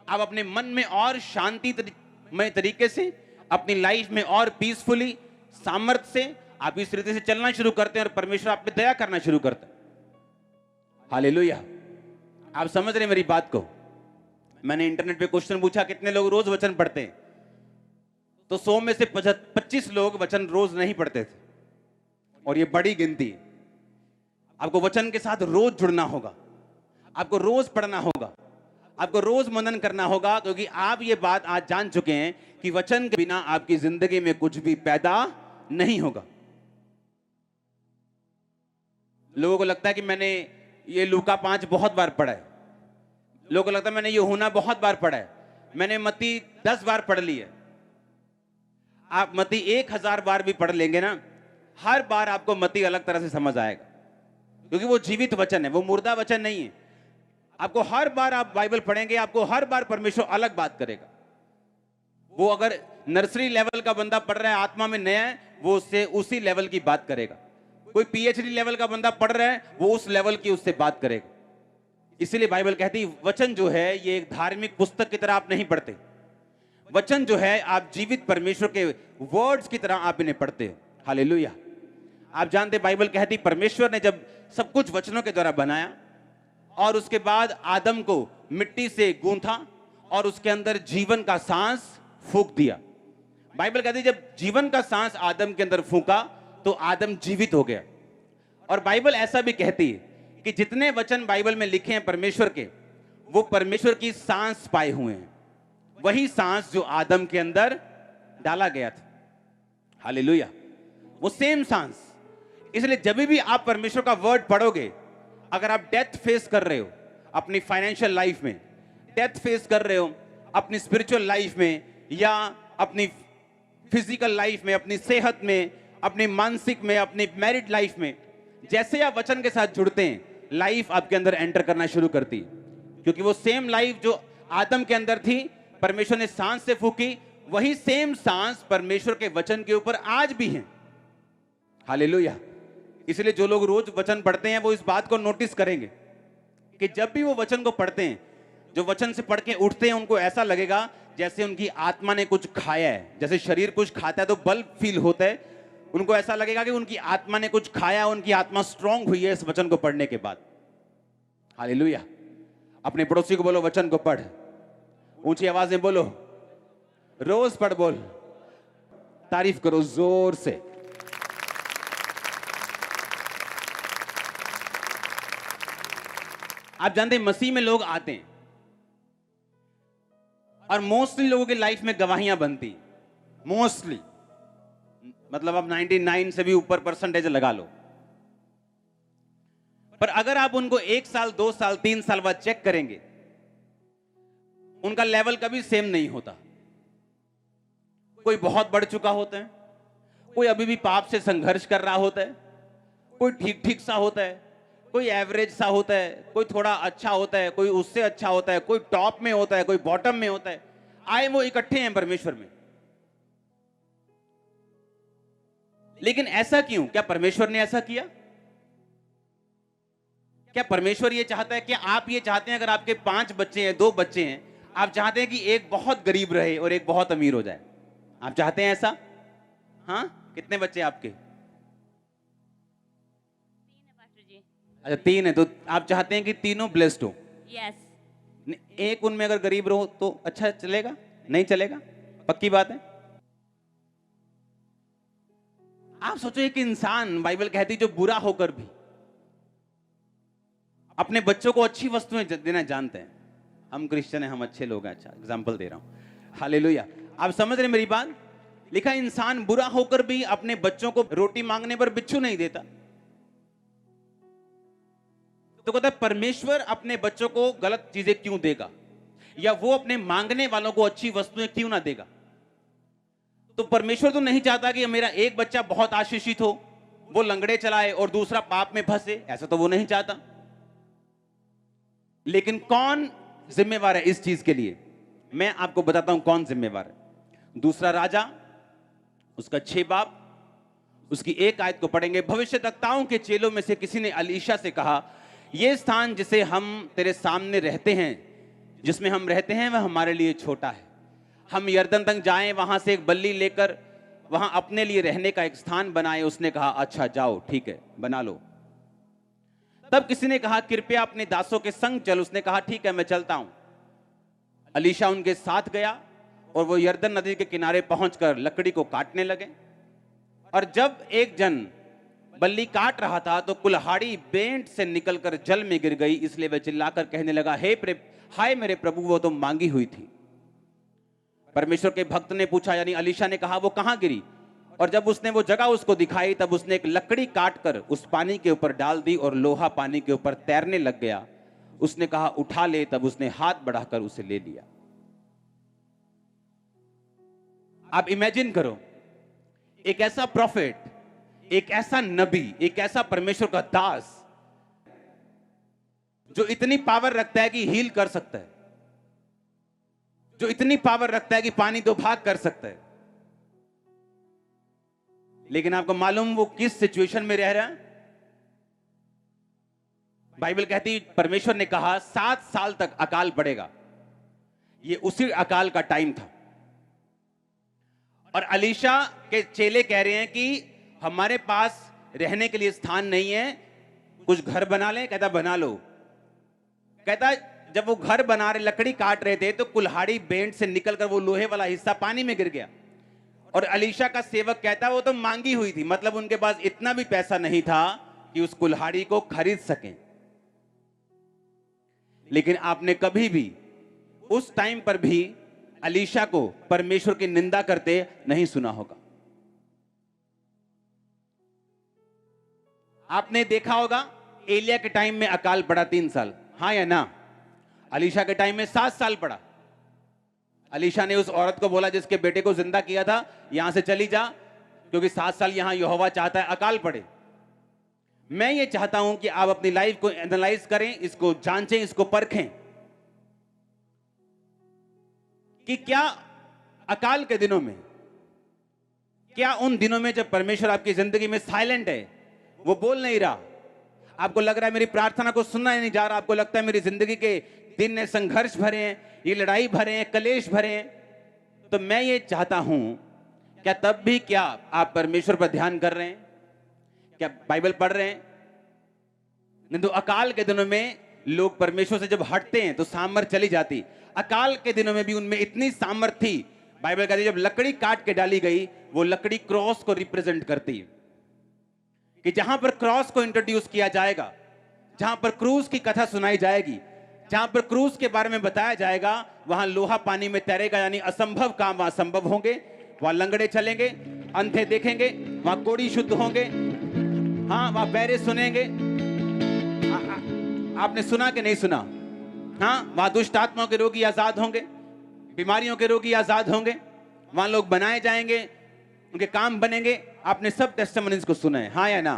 आप अपने मन में और शांतिमय तरीके से, अपनी लाइफ में और पीसफुली, सामर्थ्य से आप इस तरीके से चलना शुरू करते हैं और परमेश्वर आप पे दया करना शुरू करता है। हालेलुया। आप समझ रहे मेरी बात को? मैंने इंटरनेट पे क्वेश्चन पूछा कितने लोग रोज वचन पढ़ते हैं, तो 100 में से 25 लोग वचन रोज नहीं पढ़ते थे, और ये बड़ी गिनती है। आपको वचन के साथ रोज जुड़ना होगा, आपको रोज पढ़ना होगा, आपको रोज मनन करना होगा, क्योंकि आप ये बात आज जान चुके हैं कि वचन के बिना आपकी जिंदगी में कुछ भी पैदा नहीं होगा। लोगों को लगता है कि मैंने ये लूका 5 बहुत बार पढ़ा है, लोगों को लगता है मैंने यूहन्ना बहुत बार पढ़ा है, मैंने मत्ती 10 बार पढ़ ली है। आप मत्ती 1000 बार भी पढ़ लेंगे ना, हर बार आपको मत्ती अलग तरह से समझ आएगा, क्योंकि वो जीवित वचन है, वो मुर्दा वचन नहीं है। आपको हर बार आप बाइबल पढ़ेंगे, आपको हर बार परमेश्वर अलग बात करेगा। वो अगर नर्सरी लेवल का बंदा पढ़ रहा है, आत्मा में नया है, वो उससे उसी लेवल की बात करेगा। कोई पीएचडी लेवल का बंदा पढ़ रहा है, वो उस लेवल की उससे बात करेगा। इसीलिए बाइबल कहती है वचन जो है ये एक धार्मिक पुस्तक की तरह आप नहीं पढ़ते। वचन जो है आप जीवित परमेश्वर के वर्ड्स की तरह आप इन्हें पढ़ते हो। हालेलुया। आप जानते बाइबल कहती परमेश्वर ने जब सब कुछ वचनों के द्वारा बनाया और उसके बाद आदम को मिट्टी से गूंथा और उसके अंदर जीवन का सांस फूंक दिया। बाइबल कहती जब जीवन का सांस आदम के अंदर फूंका तो आदम जीवित हो गया। और बाइबल ऐसा भी कहती है कि जितने वचन बाइबल में लिखे हैं परमेश्वर के, वो परमेश्वर की सांस पाए हुए हैं, वही सांस जो आदम के अंदर डाला गया था। हालेलुया। वो सेम सांस। इसलिए जब भी आप परमेश्वर का वर्ड पढ़ोगे, अगर आप डेथ फेस कर रहे हो अपनी फाइनेंशियल लाइफ में, डेथ फेस कर रहे हो अपनी स्पिरिचुअल लाइफ में, या अपनी फिजिकल लाइफ में, अपनी सेहत में, अपनी मानसिक में, अपनी मैरिड लाइफ में, जैसे आप वचन के साथ जुड़ते हैं, लाइफ आपके अंदर एंटर करना शुरू करती है। क्योंकि वो सेम लाइफ जो आदम के अंदर थी, परमेश्वर ने सांस से फूकी, वही सेम सांस परमेश्वर के वचन के ऊपर आज भी है। हालेलुया। इसलिए जो लोग रोज वचन पढ़ते हैं वो इस बात को नोटिस करेंगे कि जब भी वो वचन को पढ़ते हैं, जो वचन से पढ़ के उठते हैं, उनको ऐसा लगेगा जैसे उनकी आत्मा ने कुछ खाया है। जैसे शरीर कुछ खाता है तो बल फील होता है, उनको ऐसा लगेगा कि उनकी आत्मा ने कुछ खाया, उनकी आत्मा स्ट्रांग हुई है इस वचन को पढ़ने के बाद। हालेलुया। अपने पड़ोसी को बोलो वचन को पढ़, ऊंची आवाज में बोलो, रोज पढ़, बोल, तारीफ करो जोर से। आप जानते हैं मसीह में लोग आते हैं और मोस्टली लोगों की लाइफ में गवाहियां बनती, मोस्टली, मतलब अब 99 से भी ऊपर परसेंटेज लगा लो। पर अगर आप उनको 1 साल 2 साल 3 साल बाद चेक करेंगे, उनका लेवल कभी सेम नहीं होता। कोई बहुत बढ़ चुका होता है, कोई अभी भी पाप से संघर्ष कर रहा होता है, कोई ठीक ठीक सा होता है, कोई एवरेज सा होता है, कोई थोड़ा अच्छा होता है, कोई उससे अच्छा होता है, कोई टॉप में होता है, कोई बॉटम में होता है। आए वो इकट्ठे हैं परमेश्वर में। लेकिन ऐसा क्यों? क्या परमेश्वर ने ऐसा किया? क्या परमेश्वर ये चाहता है? क्या आप ये चाहते हैं अगर आपके 5 बच्चे हैं, 2 बच्चे हैं, आप चाहते हैं कि एक बहुत गरीब रहे और एक बहुत अमीर हो जाए? आप चाहते हैं ऐसा? हाँ, कितने बच्चे आपके? 3 है पास्टर जी। अच्छा 3 है, तो आप चाहते हैं कि तीनों ब्लेस्ड हो। यस। एक उनमें अगर गरीब रहो तो अच्छा चलेगा? नहीं चलेगा? पक्की बात है। आप सोचो एक इंसान, बाइबल कहती जो बुरा होकर भी अपने बच्चों को अच्छी वस्तुएं देना जानते हैं। हम क्रिश्चियन हैं, हम अच्छे लोग हैं। अच्छा एग्जाम्पल दे रहा हूं। हालेलुया। आप समझ रहे मेरी बात? लिखा इंसान बुरा होकर भी अपने बच्चों को रोटी मांगने पर बिच्छू नहीं देता। तो कहता है परमेश्वर अपने बच्चों को गलत चीजें क्यों देगा, या वो अपने मांगने वालों को अच्छी वस्तुएं क्यों ना देगा? तो परमेश्वर तो नहीं चाहता कि मेरा एक बच्चा बहुत आशीषित हो, वो लंगड़े चलाए और दूसरा पाप में फंसे, ऐसा तो वो नहीं चाहता। लेकिन कौन जिम्मेवार है इस चीज के लिए? मैं आपको बताता हूं कौन जिम्मेवार है। दूसरा राजा उसका 6 बाब उसकी 1 आयत को पढ़ेंगे। भविष्यद्वक्ताओं के चेलों में से किसी ने अलीशा से कहा, यह स्थान जिसे हम तेरे सामने रहते हैं, जिसमें हम रहते हैं, वह हमारे लिए छोटा है। हम यरदन तक जाएं, वहां से एक बल्ली लेकर वहां अपने लिए रहने का एक स्थान बनाए। उसने कहा अच्छा जाओ, ठीक है, बना लो। तब किसी ने कहा कृपया अपने दासों के संग चल। उसने कहा ठीक है, मैं चलता हूं। अलीशा उनके साथ गया और वो यरदन नदी के किनारे पहुंचकर लकड़ी को काटने लगे। और जब एक जन बल्ली काट रहा था तो कुल्हाड़ी बेंट से निकलकर जल में गिर गई। इसलिए वह चिल्लाकर कहने लगा, हाय मेरे प्रभु, वो तो मांगी हुई थी। परमेश्वर के भक्त ने पूछा, यानी अलीशा ने कहा, वो कहां गिरी? और जब उसने वो जगह उसको दिखाई, तब उसने एक लकड़ी काटकर उस पानी के ऊपर डाल दी और लोहा पानी के ऊपर तैरने लग गया। उसने कहा उठा ले, तब उसने हाथ बढ़ाकर उसे ले लिया। आप इमेजिन करो, एक ऐसा प्रॉफिट, एक ऐसा नबी, एक ऐसा परमेश्वर का दास जो इतनी पावर रखता है कि हील कर सकता है, जो इतनी पावर रखता है कि पानी दो भाग कर सकता है। लेकिन आपको मालूम वो किस सिचुएशन में रह रहा है? बाइबल कहती, परमेश्वर ने कहा 7 साल तक अकाल पड़ेगा। ये उसी अकाल का टाइम था। और अलीशा के चेले कह रहे हैं कि हमारे पास रहने के लिए स्थान नहीं है, कुछ घर बना लें। कहता बना लो। कहता जब वो घर बना रहे, लकड़ी काट रहे थे, तो कुल्हाड़ी बेंट से निकलकर वो लोहे वाला हिस्सा पानी में गिर गया। और अलीशा का सेवक कहता वो तो मांगी हुई थी, मतलब उनके पास इतना भी पैसा नहीं था कि उस कुल्हाड़ी को खरीद सकें। लेकिन आपने कभी भी उस टाइम पर भी अलीशा को परमेश्वर की निंदा करते नहीं सुना होगा। आपने देखा होगा एलिया के टाइम में अकाल पड़ा 3 साल, हाँ या ना? अलीशा के टाइम में 7 साल पड़ा। अलीशा ने उस औरत को बोला जिसके बेटे को जिंदा किया था, यहां से चली जा, क्योंकि 7 साल यहां यहोवा चाहता है अकाल पड़े। मैं ये चाहता हूं कि आप अपनी लाइफ को एनालाइज करें, इसको जांचें, इसको परखें कि क्या अकाल के दिनों में, क्या उन दिनों में जब परमेश्वर आपकी जिंदगी में साइलेंट है, वो बोल नहीं रहा, आपको लग रहा है मेरी प्रार्थना को सुनना नहीं जा रहा, आपको लगता है मेरी जिंदगी के दिन ने संघर्ष भरे हैं, ये लड़ाई भरे हैं, कलेश भरे हैं, तो मैं ये चाहता हूं क्या तब भी क्या आप परमेश्वर पर ध्यान कर रहे हैं? क्या बाइबल पढ़ रहे हैं? नहीं तो अकाल के दिनों में लोग परमेश्वर से जब हटते हैं तो सामर्थ चली जाती। अकाल के दिनों में भी उनमें इतनी सामर्थ थी, बाइबल कहती है जब लकड़ी काट के डाली गई, वो लकड़ी क्रॉस को रिप्रेजेंट करती है कि जहां पर क्रॉस को इंट्रोड्यूस किया जाएगा, जहां पर क्रूज की कथा सुनाई जाएगी, जहां पर क्रूज के बारे में बताया जाएगा, वहां लोहा पानी में तैरेगा, यानी असंभव काम वहां संभव होंगे, वहां लंगड़े चलेंगे, अंधे देखेंगे, वहां कोढ़ी शुद्ध होंगे, हाँ वहां बहरे सुनेंगे। आपने सुना कि नहीं सुना? हाँ, वहां दुष्ट आत्माओं के रोगी आजाद होंगे, बीमारियों के रोगी आजाद होंगे, वहां लोग बनाए जाएंगे, उनके काम बनेंगे। आपने सब टेस्टिमनीज को सुना है, हाँ या ना?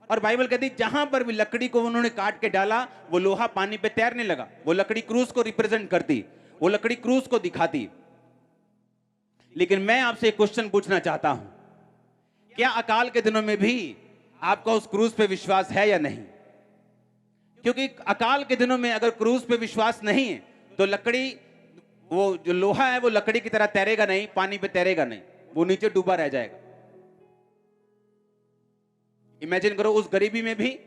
और बाइबल कहती जहां पर भी लकड़ी को उन्होंने काट के डाला, वो लोहा पानी पे तैरने लगा। वो लकड़ी क्रूज को रिप्रेजेंट करती, वो लकड़ी क्रूज को दिखाती। लेकिन मैं आपसे एक क्वेश्चन पूछना चाहता हूं, क्या अकाल के दिनों में भी आपका उस क्रूज पे विश्वास है या नहीं? क्योंकि अकाल के दिनों में अगर क्रूज पे विश्वास नहीं है तो लकड़ी, वो जो लोहा है वो लकड़ी की तरह तैरेगा नहीं, पानी पे तैरेगा नहीं, वो नीचे डूबा रह जाएगा। इमेजिन करो, उस गरीबी में भी,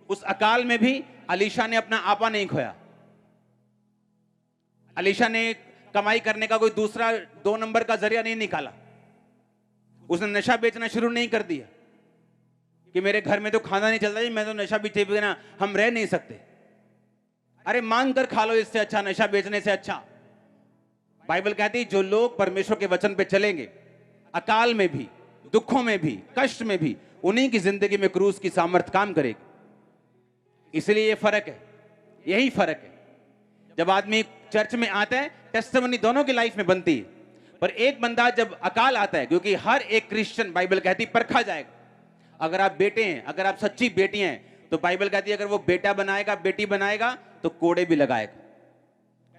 उस अकाल में भी अलीशा ने अपना आपा नहीं खोया। अलीशा ने कमाई करने का कोई दूसरा 2 नंबर का जरिया नहीं निकाला। उसने नशा बेचना शुरू नहीं कर दिया कि मेरे घर में तो खाना नहीं चलता जी, मैं तो नशा बेचे बिना हम रह नहीं सकते। अरे मांग कर खा लो, इससे अच्छा, नशा बेचने से अच्छा। बाइबल कहती है जो लोग परमेश्वर के वचन पे चलेंगे, अकाल में भी, दुखों में भी, कष्ट में भी, उन्हीं की जिंदगी में क्रूस की सामर्थ काम करेगी। इसलिए ये फर्क है, यही फर्क है। जब आदमी चर्च में आता है, टेस्टिमनी दोनों की लाइफ में बनती है, पर एक बंदा जब अकाल आता है, क्योंकि हर एक क्रिश्चियन बाइबल कहती परखा जाएगा। अगर आप बेटे हैं, अगर आप सच्ची बेटी हैं, तो बाइबल कहती है अगर वो बेटा बनाएगा, बेटी बनाएगा, तो कोड़े भी लगाएगा।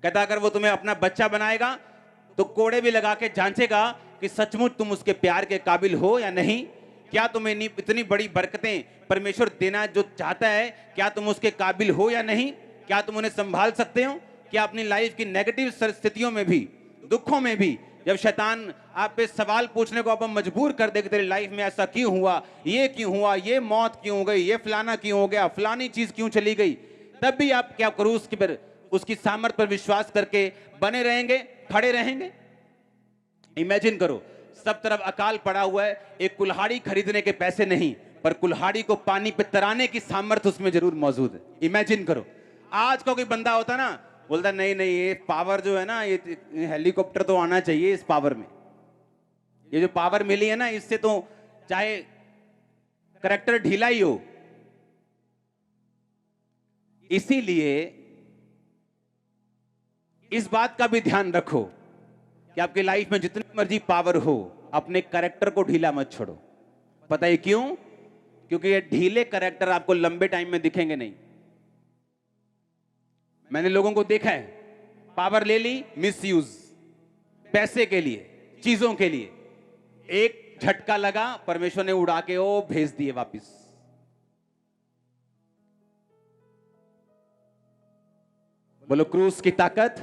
कहता अगर वो तुम्हें अपना बच्चा बनाएगा तो कोड़े भी लगा के जांचेगा कि सचमुच तुम उसके प्यार के काबिल हो या नहीं। क्या तुम्हें इतनी बड़ी बरकतें परमेश्वर देना जो चाहता है, क्या तुम उसके काबिल हो या नहीं? क्या तुम उन्हें संभाल सकते हो? क्या अपनी लाइफ की नेगेटिव स्थितियों में भी, दुखों में भी, जब शैतान आप पे सवाल पूछने को आप मजबूर कर दे कि तेरी लाइफ में ऐसा क्यों हुआ, ये क्यों हुआ, ये मौत क्यों हो गई, ये फलाना क्यों हो गया, फलानी चीज क्यों चली गई, तब भी आप क्या करो उसकी पर, उसकी सामर्थ पर विश्वास करके बने रहेंगे, खड़े रहेंगे। इमेजिन करो, सब तरफ अकाल पड़ा हुआ है, एक कुल्हाड़ी खरीदने के पैसे नहीं, पर कुल्हाड़ी को पानी पे तराने की सामर्थ उसमें जरूर मौजूद है। इमेजिन करो, आज का कोई बंदा होता ना, बोलता नहीं नहीं ये पावर जो है ना, ये हेलीकॉप्टर तो आना चाहिए इस पावर में, ये जो पावर मिली है ना, इससे तो चाहे करैक्टर ढीला ही हो। इसीलिए इस बात का भी ध्यान रखो कि आपकी लाइफ में जितनी मर्जी पावर हो, अपने करैक्टर को ढीला मत छोड़ो। पता है क्यों? क्योंकि ये ढीले करैक्टर आपको लंबे टाइम में दिखेंगे नहीं। मैंने लोगों को देखा है पावर ले ली, मिसयूज, पैसे के लिए, चीजों के लिए, एक झटका लगा, परमेश्वर ने उड़ा के वो भेज दिए वापिस। बोलो, क्रूस की ताकत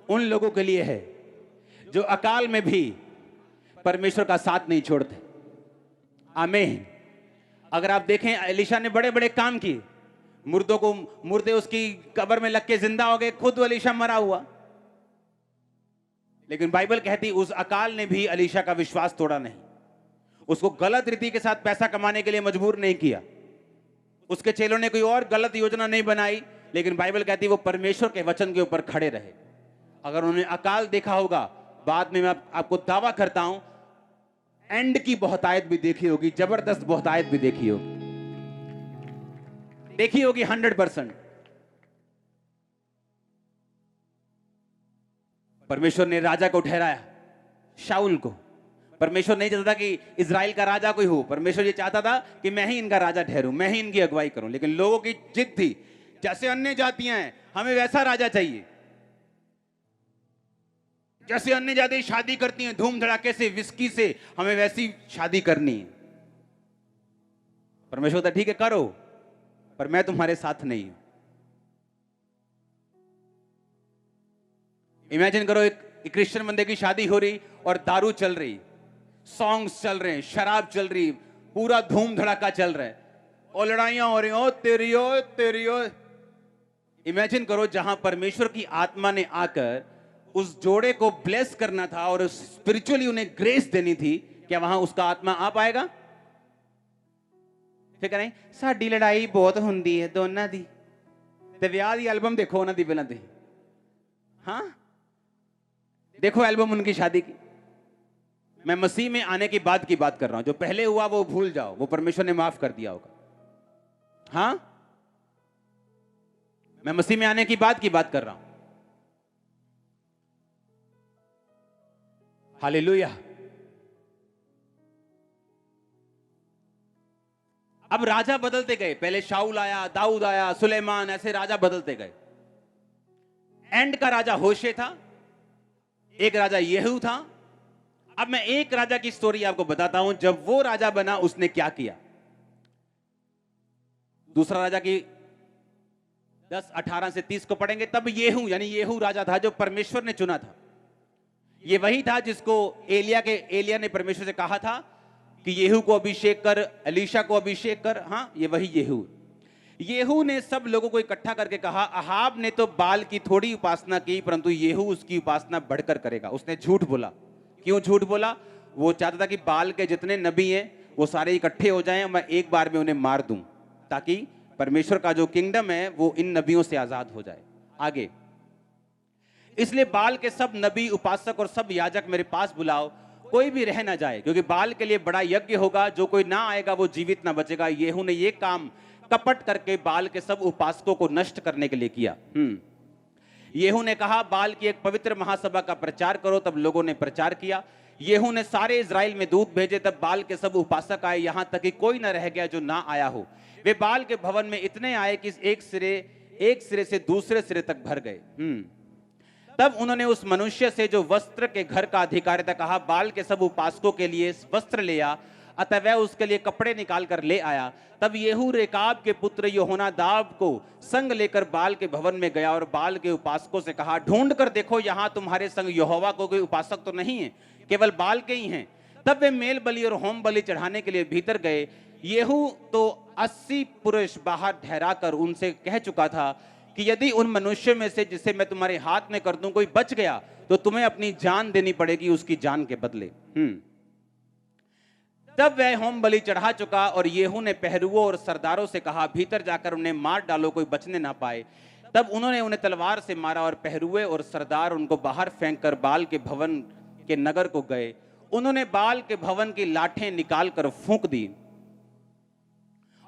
उन लोगों के लिए है जो अकाल में भी परमेश्वर का साथ नहीं छोड़ते। आमीन। अगर आप देखें, एलीशा ने बड़े बड़े काम किए, मुर्दे उसकी कब्र में लग के जिंदा हो गए, खुद एलीशा मरा हुआ, लेकिन बाइबल कहती उस अकाल ने भी एलीशा का विश्वास तोड़ा नहीं, उसको गलत रीति के साथ पैसा कमाने के लिए मजबूर नहीं किया, उसके चेलों ने कोई और गलत योजना नहीं बनाई, लेकिन बाइबल कहती वो परमेश्वर के वचन के ऊपर खड़े रहे। अगर उन्होंने अकाल देखा होगा, बाद में मैं आपको दावा करता हूं एंड की बहुतायत भी देखी होगी, जबरदस्त बहुतायत भी देखी होगी, 100%। परमेश्वर ने राजा को ठहराया, शाऊल को। परमेश्वर नहीं चाहता कि इजराइल का राजा कोई हो, परमेश्वर ये चाहता था कि मैं ही इनका राजा ठहरूं, मैं ही इनकी अगुवाई करूं, लेकिन लोगों की जिद थी, जैसे अन्य जातियां हैं हमें वैसा राजा चाहिए, जैसे अन्य जाति शादी करती हैं धूम धड़ाके से, विस्की से, हमें वैसी शादी करनी है। परमेश्वर तो ठीक है करो, पर मैं तुम्हारे साथ नहीं हूं। इमेजिन करो, एक क्रिश्चियन बंदे की शादी हो रही और दारू चल रही, सॉन्ग्स चल रहे हैं, शराब चल रही, पूरा धूम धड़ाका चल रहा है और लड़ाइयां हो रही, ओ तेरी ओ। इमेजिन करो, जहां परमेश्वर की आत्मा ने आकर उस जोड़े को ब्लेस करना था और स्पिरिचुअली उन्हें ग्रेस देनी थी, क्या वहां उसका आत्मा आ पाएगा? ठीक है नहीं? साडी लड़ाई बहुत हुंदी है दोनों दी, ते विआह दी एल्बम देखो उन्हां दी पहलां ते, हाँ देखो एल्बम उनकी शादी की। मैं मसीह में आने के बाद की बात कर रहा हूं, जो पहले हुआ वो भूल जाओ, वो परमेश्वर ने माफ कर दिया होगा। हाँ, मैं मसीह में आने की बात कर रहा हूं। हालेलुया। अब राजा बदलते गए, पहले शाऊल आया, दाऊद आया, सुलेमान, ऐसे राजा बदलते गए। एंड का राजा होशे था, एक राजा येहू था। अब मैं एक राजा की स्टोरी आपको बताता हूं, जब वो राजा बना उसने क्या किया। दूसरा राजा की 10:18 से 30 को पढ़ेंगे। तब येहू यानी येहू राजा था जो परमेश्वर ने चुना था। ये वही था जिसको एलिया ने परमेश्वर से कहा था कि येहू को अभिषेक कर, एलीशा को अभिषेक कर। हाँ, ये वही येहू ने सब लोगों को इकट्ठा करके कहा, अहाब ने तो बाल की थोड़ी उपासना की, परंतु येहू उसकी उपासना बढ़कर करेगा। उसने झूठ बोला। क्यों झूठ बोला? वो चाहता था कि बाल के जितने नबी हैं वो सारे इकट्ठे हो जाएं, मैं एक बार में उन्हें मार दूं, ताकि परमेश्वर का जो किंगडम है वो इन नबियों से आजाद हो जाए। आगे, इसलिए बाल के सब नबी, उपासक और सब याजक मेरे पास बुलाओ, कोई भी रह ना जाए, क्योंकि बाल के लिए बड़ा यज्ञ होगा, जो कोई ना आएगा वो जीवित ना बचेगा। येहू ने ये काम कपट करके बाल के सब उपासकों को नष्ट करने के लिए किया। येहू ने कहा, बाल की एक पवित्र महासभा का प्रचार करो। तब लोगों ने प्रचार किया। येहू ने सारे इजराइल में दूत भेजे, तब बाल के सब उपासक आए, यहां तक कि कोई ना रह गया जो ना आया हो। वे बाल के भवन में इतने आए कि एक सिरे से दूसरे सिरे तक भर गए। तब उन्होंने उस मनुष्य से जो वस्त्र के घर का अधिकारी था कहा, बाल के सब उपासकों के लिए वस्त्र ले आ। अतः वह उसके लिए कपड़े निकाल कर ले आया। तब येहू रेकाब के पुत्र योहोनादाब को संग लेकर बाल के भवन में गया और बाल के उपासकों से कहा, ढूंढ कर देखो यहां तुम्हारे संग यहोवा को कोई उपासक तो नहीं है, केवल बाल के ही हैं। तब वे मेल बलि और होम बलि चढ़ाने के लिए भीतर गए। येहू तो 80 पुरुष बाहर ठहरा कर उनसे कह चुका था कि यदि उन मनुष्य में से जिसे मैं तुम्हारे हाथ में कर दूं कोई बच गया तो तुम्हें अपनी जान देनी पड़ेगी उसकी जान के बदले। तब वह होम बलि चढ़ा चुका और येहू ने पहरुओं और सरदारों से कहा, भीतर जाकर उन्हें मार डालो, कोई बचने ना पाए। तब उन्होंने उन्हें तलवार से मारा और पहरुए और सरदार उनको बाहर फेंक कर बाल के भवन के नगर को गए। उन्होंने बाल के भवन की लाठें निकाल कर फूंक दी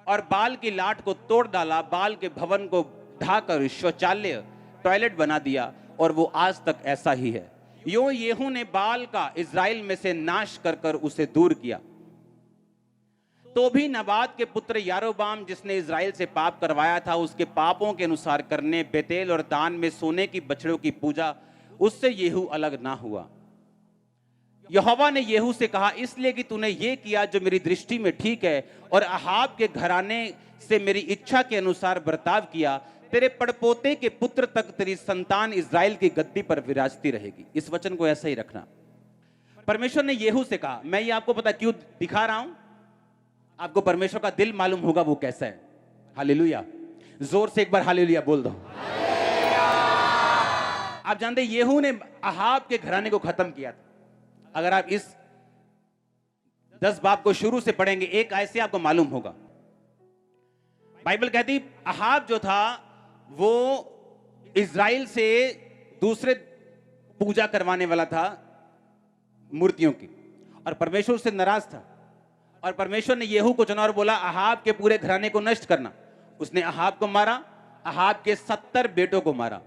और बाल की लाठ को तोड़ डाला। बाल के भवन को ढाकर शौचालय, टॉयलेट बना दिया और वो आज तक ऐसा ही है। यूं येहू ने बाल का इजराइल में से नाश कर कर उसे दूर किया। तो भी नबात के पुत्र यारोबाम जिसने इज़राइल से पाप करवाया था, उसके पापों के अनुसार करने बेतेल और दान में सोने की बछड़ों की पूजा, उससे येहू अलग ना हुआ। यहोवा ने येहू से कहा, इसलिए कि तूने ये किया जो मेरी दृष्टि में ठीक है और अहाब के घराने से मेरी इच्छा के अनुसार बर्ताव किया, तेरे पड़पोते के पुत्र तक तेरी संतान इज़राइल की गद्दी पर विराजती रहेगी। इस वचन को ऐसा ही रखना। परमेश्वर ने येहू से कहा, मैं ये आपको पता क्यों दिखा रहा हूं, आपको परमेश्वर का दिल मालूम होगा वो कैसा है। हालेलुया, जोर से एक बार हालेलुया बोल दो। आप जानते येहू ने अहाब के घराने को खत्म किया था। अगर आप इस 10 बाब को शुरू से पढ़ेंगे, एक आयत से आपको मालूम होगा। बाइबल कहती अहाब जो था वो इज़राइल से दूसरे पूजा करवाने वाला था मूर्तियों की, और परमेश्वर उससे नाराज था। और परमेश्वर ने येहू को चुना और बोला अहाब के पूरे घराने को नष्ट करना। उसने अहाब को मारा, अहाब के 70 बेटों को मारा।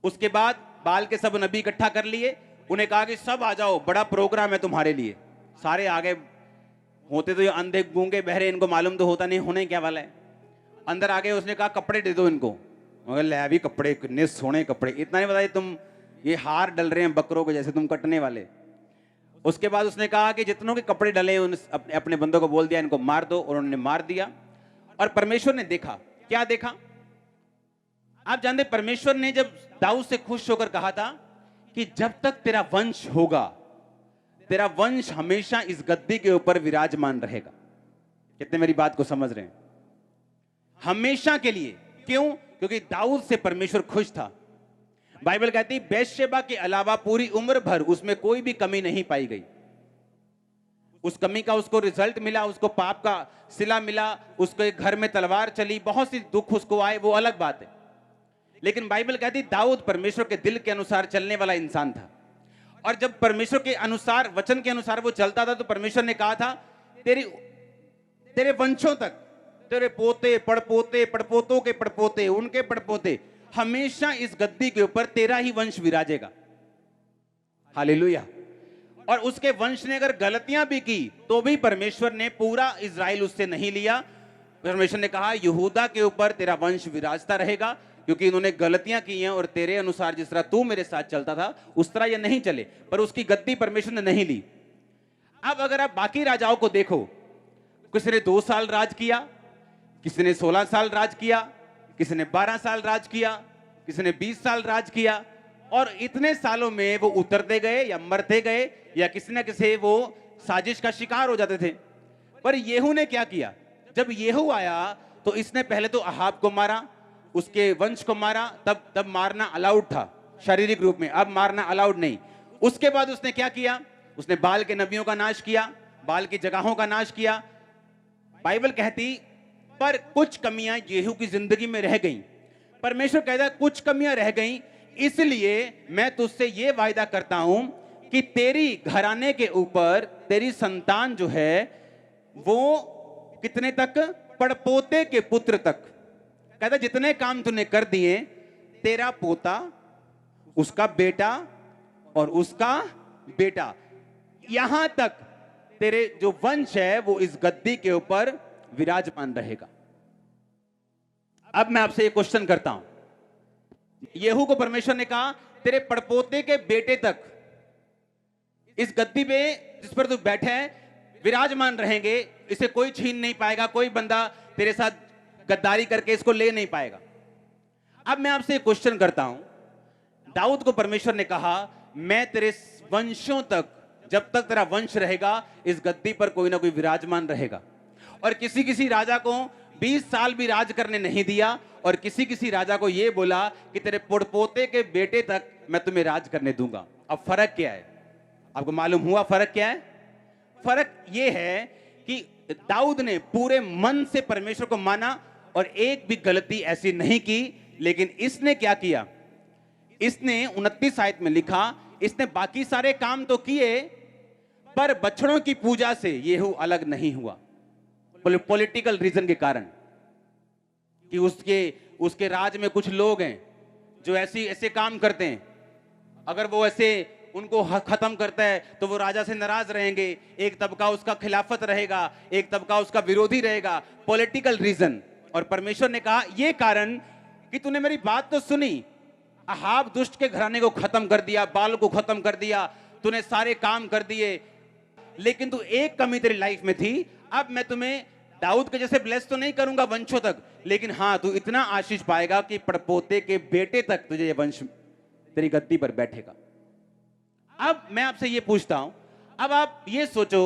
उसके बाद बाल के सब नबी इकट्ठा कर लिए, उन्हें कहा कि सब आ जाओ, बड़ा प्रोग्राम है तुम्हारे लिए। सारे आगे होते तो ये अंधे गूंगे बहरे, इनको मालूम तो होता नहीं होने क्या वाला है। अंदर आगे उसने कहा कपड़े दे दो इनको, मगर ले अभी कपड़े, कितने सोने कपड़े। इतना नहीं बताइए तुम ये हार डल रहे हैं बकरों के जैसे, तुम कटने वाले। उसके बाद उसने कहा कि जितनों के कपड़े डले उन अपने बंदों को बोल दिया इनको मार दो, और उन्होंने मार दिया। और परमेश्वर ने देखा, क्या देखा आप जानते, परमेश्वर ने जब दाऊद से खुश होकर कहा था कि जब तक तेरा वंश होगा, तेरा वंश हमेशा इस गद्दी के ऊपर विराजमान रहेगा। कितने मेरी बात को समझ रहे हैं? हमेशा के लिए। क्यों? क्योंकि दाऊद से परमेश्वर खुश था। बाइबल कहती बैतशेबा के अलावा पूरी उम्र भर उसमें कोई भी कमी नहीं पाई गई। उस कमी का उसको रिजल्ट मिला, उसको पाप का सिला मिला, उसके घर में तलवार चली, बहुत सी दुख उसको आए, वो अलग बात है। लेकिन बाइबल कहती दाऊद परमेश्वर के दिल के अनुसार चलने वाला इंसान था। और जब परमेश्वर के अनुसार, वचन के अनुसार वो चलता था, तो परमेश्वर ने कहा था तेरे वंशों तक, तेरे पोते पड़पोते पड़पोतों के पड़पोते उनके पड़पोते, हमेशा इस गद्दी के ऊपर तेरा ही वंश विराजेगा। हालेलुया। और उसके वंश ने अगर गलतियां भी की तो भी परमेश्वर ने पूरा इज़राइल उससे नहीं लिया। परमेश्वर ने कहा यहूदा के ऊपर तेरा वंश विराजता रहेगा, क्योंकि इन्होंने गलतियां की हैं और तेरे अनुसार जिस तरह तू मेरे साथ चलता था उस तरह ये नहीं चले। पर उसकी गद्दी परमेश्वर ने नहीं ली। अब अगर आप बाकी राजाओं को देखो, किसी ने 2 साल राज किया, किसी ने 16 साल राज किया, किसी ने 12 साल राज किया, किसी ने 20 साल राज किया, और इतने सालों में वो उतरते गए या मरते गए या किसी न किसी वो साजिश का शिकार हो जाते थे। पर येहू ने क्या किया? जब येहू आया तो इसने पहले तो अहाब को मारा, उसके वंश को मारा। तब मारना अलाउड था शारीरिक रूप में, अब मारना अलाउड नहीं। उसके बाद उसने क्या किया? उसने बाल के नबियों का नाश किया, बाल की जगहों का नाश किया। बाइबल कहती पर कुछ कमियां येहू की जिंदगी में रह गईं। परमेश्वर कहता कुछ कमियां रह गईं, इसलिए मैं तुझसे यह वायदा करता हूं कि तेरी घराने के ऊपर तेरी संतान जो है वो कितने तक? पड़पोते के पुत्र तक। कहता जितने काम तूने कर दिए, तेरा पोता, उसका बेटा और उसका बेटा, यहां तक तेरे जो वंश है वो इस गद्दी के ऊपर विराजमान रहेगा। अब मैं आपसे एक क्वेश्चन करता हूं। येहू को परमेश्वर ने कहा तेरे पड़पोते के बेटे तक इस गद्दी पे जिस पर तू बैठे है विराजमान रहेंगे, इसे कोई छीन नहीं पाएगा, कोई बंदा तेरे साथ गद्दारी करके इसको ले नहीं पाएगा। अब मैं आपसे एक क्वेश्चन करता हूं। दाऊद को परमेश्वर ने कहा मैं तेरे वंशों तक, जब तक तेरा वंश रहेगा इस गद्दी पर कोई ना कोई विराजमान रहेगा। और किसी किसी राजा को 20 साल भी राज करने नहीं दिया, और किसी किसी राजा को यह बोला कि तेरे पड़पोते के बेटे तक मैं तुम्हें राज करने दूंगा। अब फर्क क्या है? आपको मालूम हुआ फर्क क्या है? फर्क यह है कि दाऊद ने पूरे मन से परमेश्वर को माना और एक भी गलती ऐसी नहीं की। लेकिन इसने क्या किया? इसने 29 आयत में लिखा, इसने बाकी सारे काम तो किए पर बछड़ों की पूजा से येहू अलग नहीं हुआ। पॉलिटिकल रीजन के कारण कि उसके राज में कुछ लोग हैं जो ऐसे काम करते हैं। अगर वो ऐसे उनको खत्म करता है तो वो राजा से नाराज रहेंगे, एक तबका उसका खिलाफत रहेगा, एक तबका उसका विरोधी रहेगा, पॉलिटिकल रीजन। और परमेश्वर ने कहा ये कारण कि तूने मेरी बात तो सुनी, अहाब दुष्ट के घराने को खत्म कर दिया, बाल को खत्म कर दिया, तूने सारे काम कर दिए, लेकिन तू एक कमी तेरी लाइफ में थी। अब मैं तुम्हें दाऊद के जैसे ब्लेस तो नहीं करूंगा वंशों तक, लेकिन हाँ तू इतना आशीष पाएगा कि पड़पोते के बेटे तक तुझे ये वंश तेरी गद्दी पर बैठेगा। अब मैं आपसे ये पूछता हूं, अब आप ये सोचो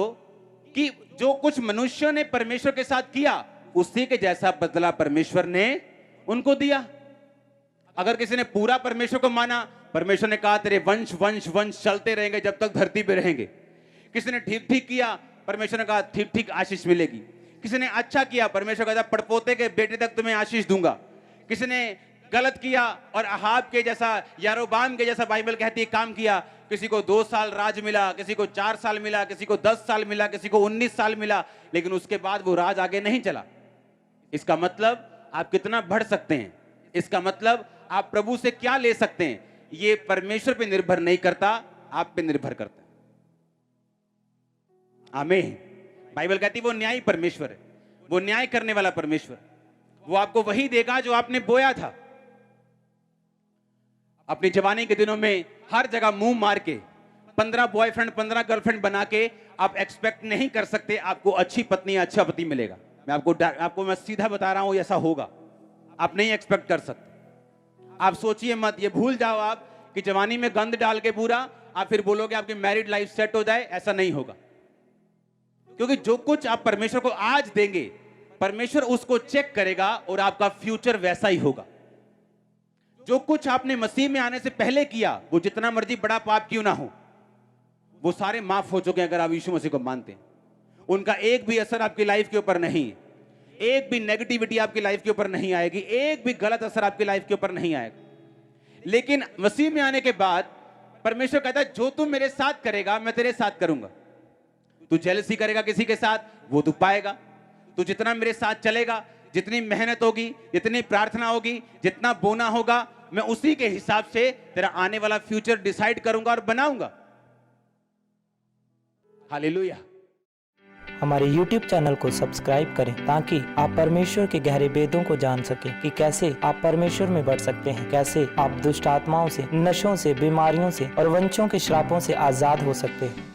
कि जो कुछ मनुष्यों ने परमेश्वर के साथ किया उसी के जैसा बदला परमेश्वर ने उनको दिया। अगर किसी ने पूरा परमेश्वर को माना, परमेश्वर ने कहा तेरे वंश वंश वंश चलते रहेंगे जब तक धरती पे रहेंगे। किसी ने ठीक ठीक किया, परमेश्वर ने कहा ठीक ठीक आशीष मिलेगी। किसी ने अच्छा किया, परमेश्वर कहता पड़पोते के बेटे तक तुम्हें आशीष दूंगा। किसी ने गलत किया और अहाब के जैसा, यारोबाम के जैसा बाइबल कहती है काम किया, किसी को 2 साल राज मिला, किसी को 4 साल मिला, किसी को 10 साल मिला, किसी को 19 साल मिला, लेकिन उसके बाद वो राज आगे नहीं चला। इसका मतलब आप कितना बढ़ सकते हैं, इसका मतलब आप प्रभु से क्या ले सकते हैं, ये परमेश्वर पे निर्भर नहीं करता, आप पे निर्भर करता है। आमीन। बाइबल कहती है वो न्यायी परमेश्वर है, वो न्याय करने वाला परमेश्वर, वो आपको वही देगा जो आपने बोया था। अपनी जवानी के दिनों में हर जगह मुंह मार के 15 बॉयफ्रेंड 15 गर्लफ्रेंड बना के आप एक्सपेक्ट नहीं कर सकते आपको अच्छी पत्नी या अच्छा पति मिलेगा। मैं सीधा बता रहा हूं, ऐसा होगा, आप नहीं एक्सपेक्ट कर सकते। आप सोचिए मत, ये भूल जाओ आप कि जवानी में गंद डाल के पूरा आप फिर बोलोगे आपकी मैरिड लाइफ सेट हो जाए, ऐसा नहीं होगा। क्योंकि जो कुछ आप परमेश्वर को आज देंगे, परमेश्वर उसको चेक करेगा और आपका फ्यूचर वैसा ही होगा। जो कुछ आपने मसीह में आने से पहले किया, वो जितना मर्जी बड़ा पाप क्यों ना हो, वो सारे माफ हो चुके हैं अगर आप यीशु मसीह को मानते हैं। उनका एक भी असर आपकी लाइफ के ऊपर नहीं, एक भी नेगेटिविटी आपकी लाइफ के ऊपर नहीं आएगी, एक भी गलत असर आपकी लाइफ के ऊपर नहीं आएगा। लेकिन मसीह में आने के बाद परमेश्वर कहता है जो तू मेरे साथ करेगा मैं तेरे साथ करूंगा। तू जेलसी करेगा किसी के साथ, वो तू पाएगा। तू जितना मेरे साथ चलेगा, जितनी मेहनत होगी, जितनी प्रार्थना होगी, जितना बोना होगा, मैं उसी के हिसाब से तेरा आने वाला फ्यूचर डिसाइड करूंगा और बनाऊंगा। हालेलुया। हमारे YouTube चैनल को सब्सक्राइब करें ताकि आप परमेश्वर के गहरे वेदों को जान सकें कि कैसे आप परमेश्वर में बढ़ सकते हैं, कैसे आप दुष्ट आत्माओं से, नशों से, बीमारियों से और वंशों के श्रापों से आजाद हो सकते हैं।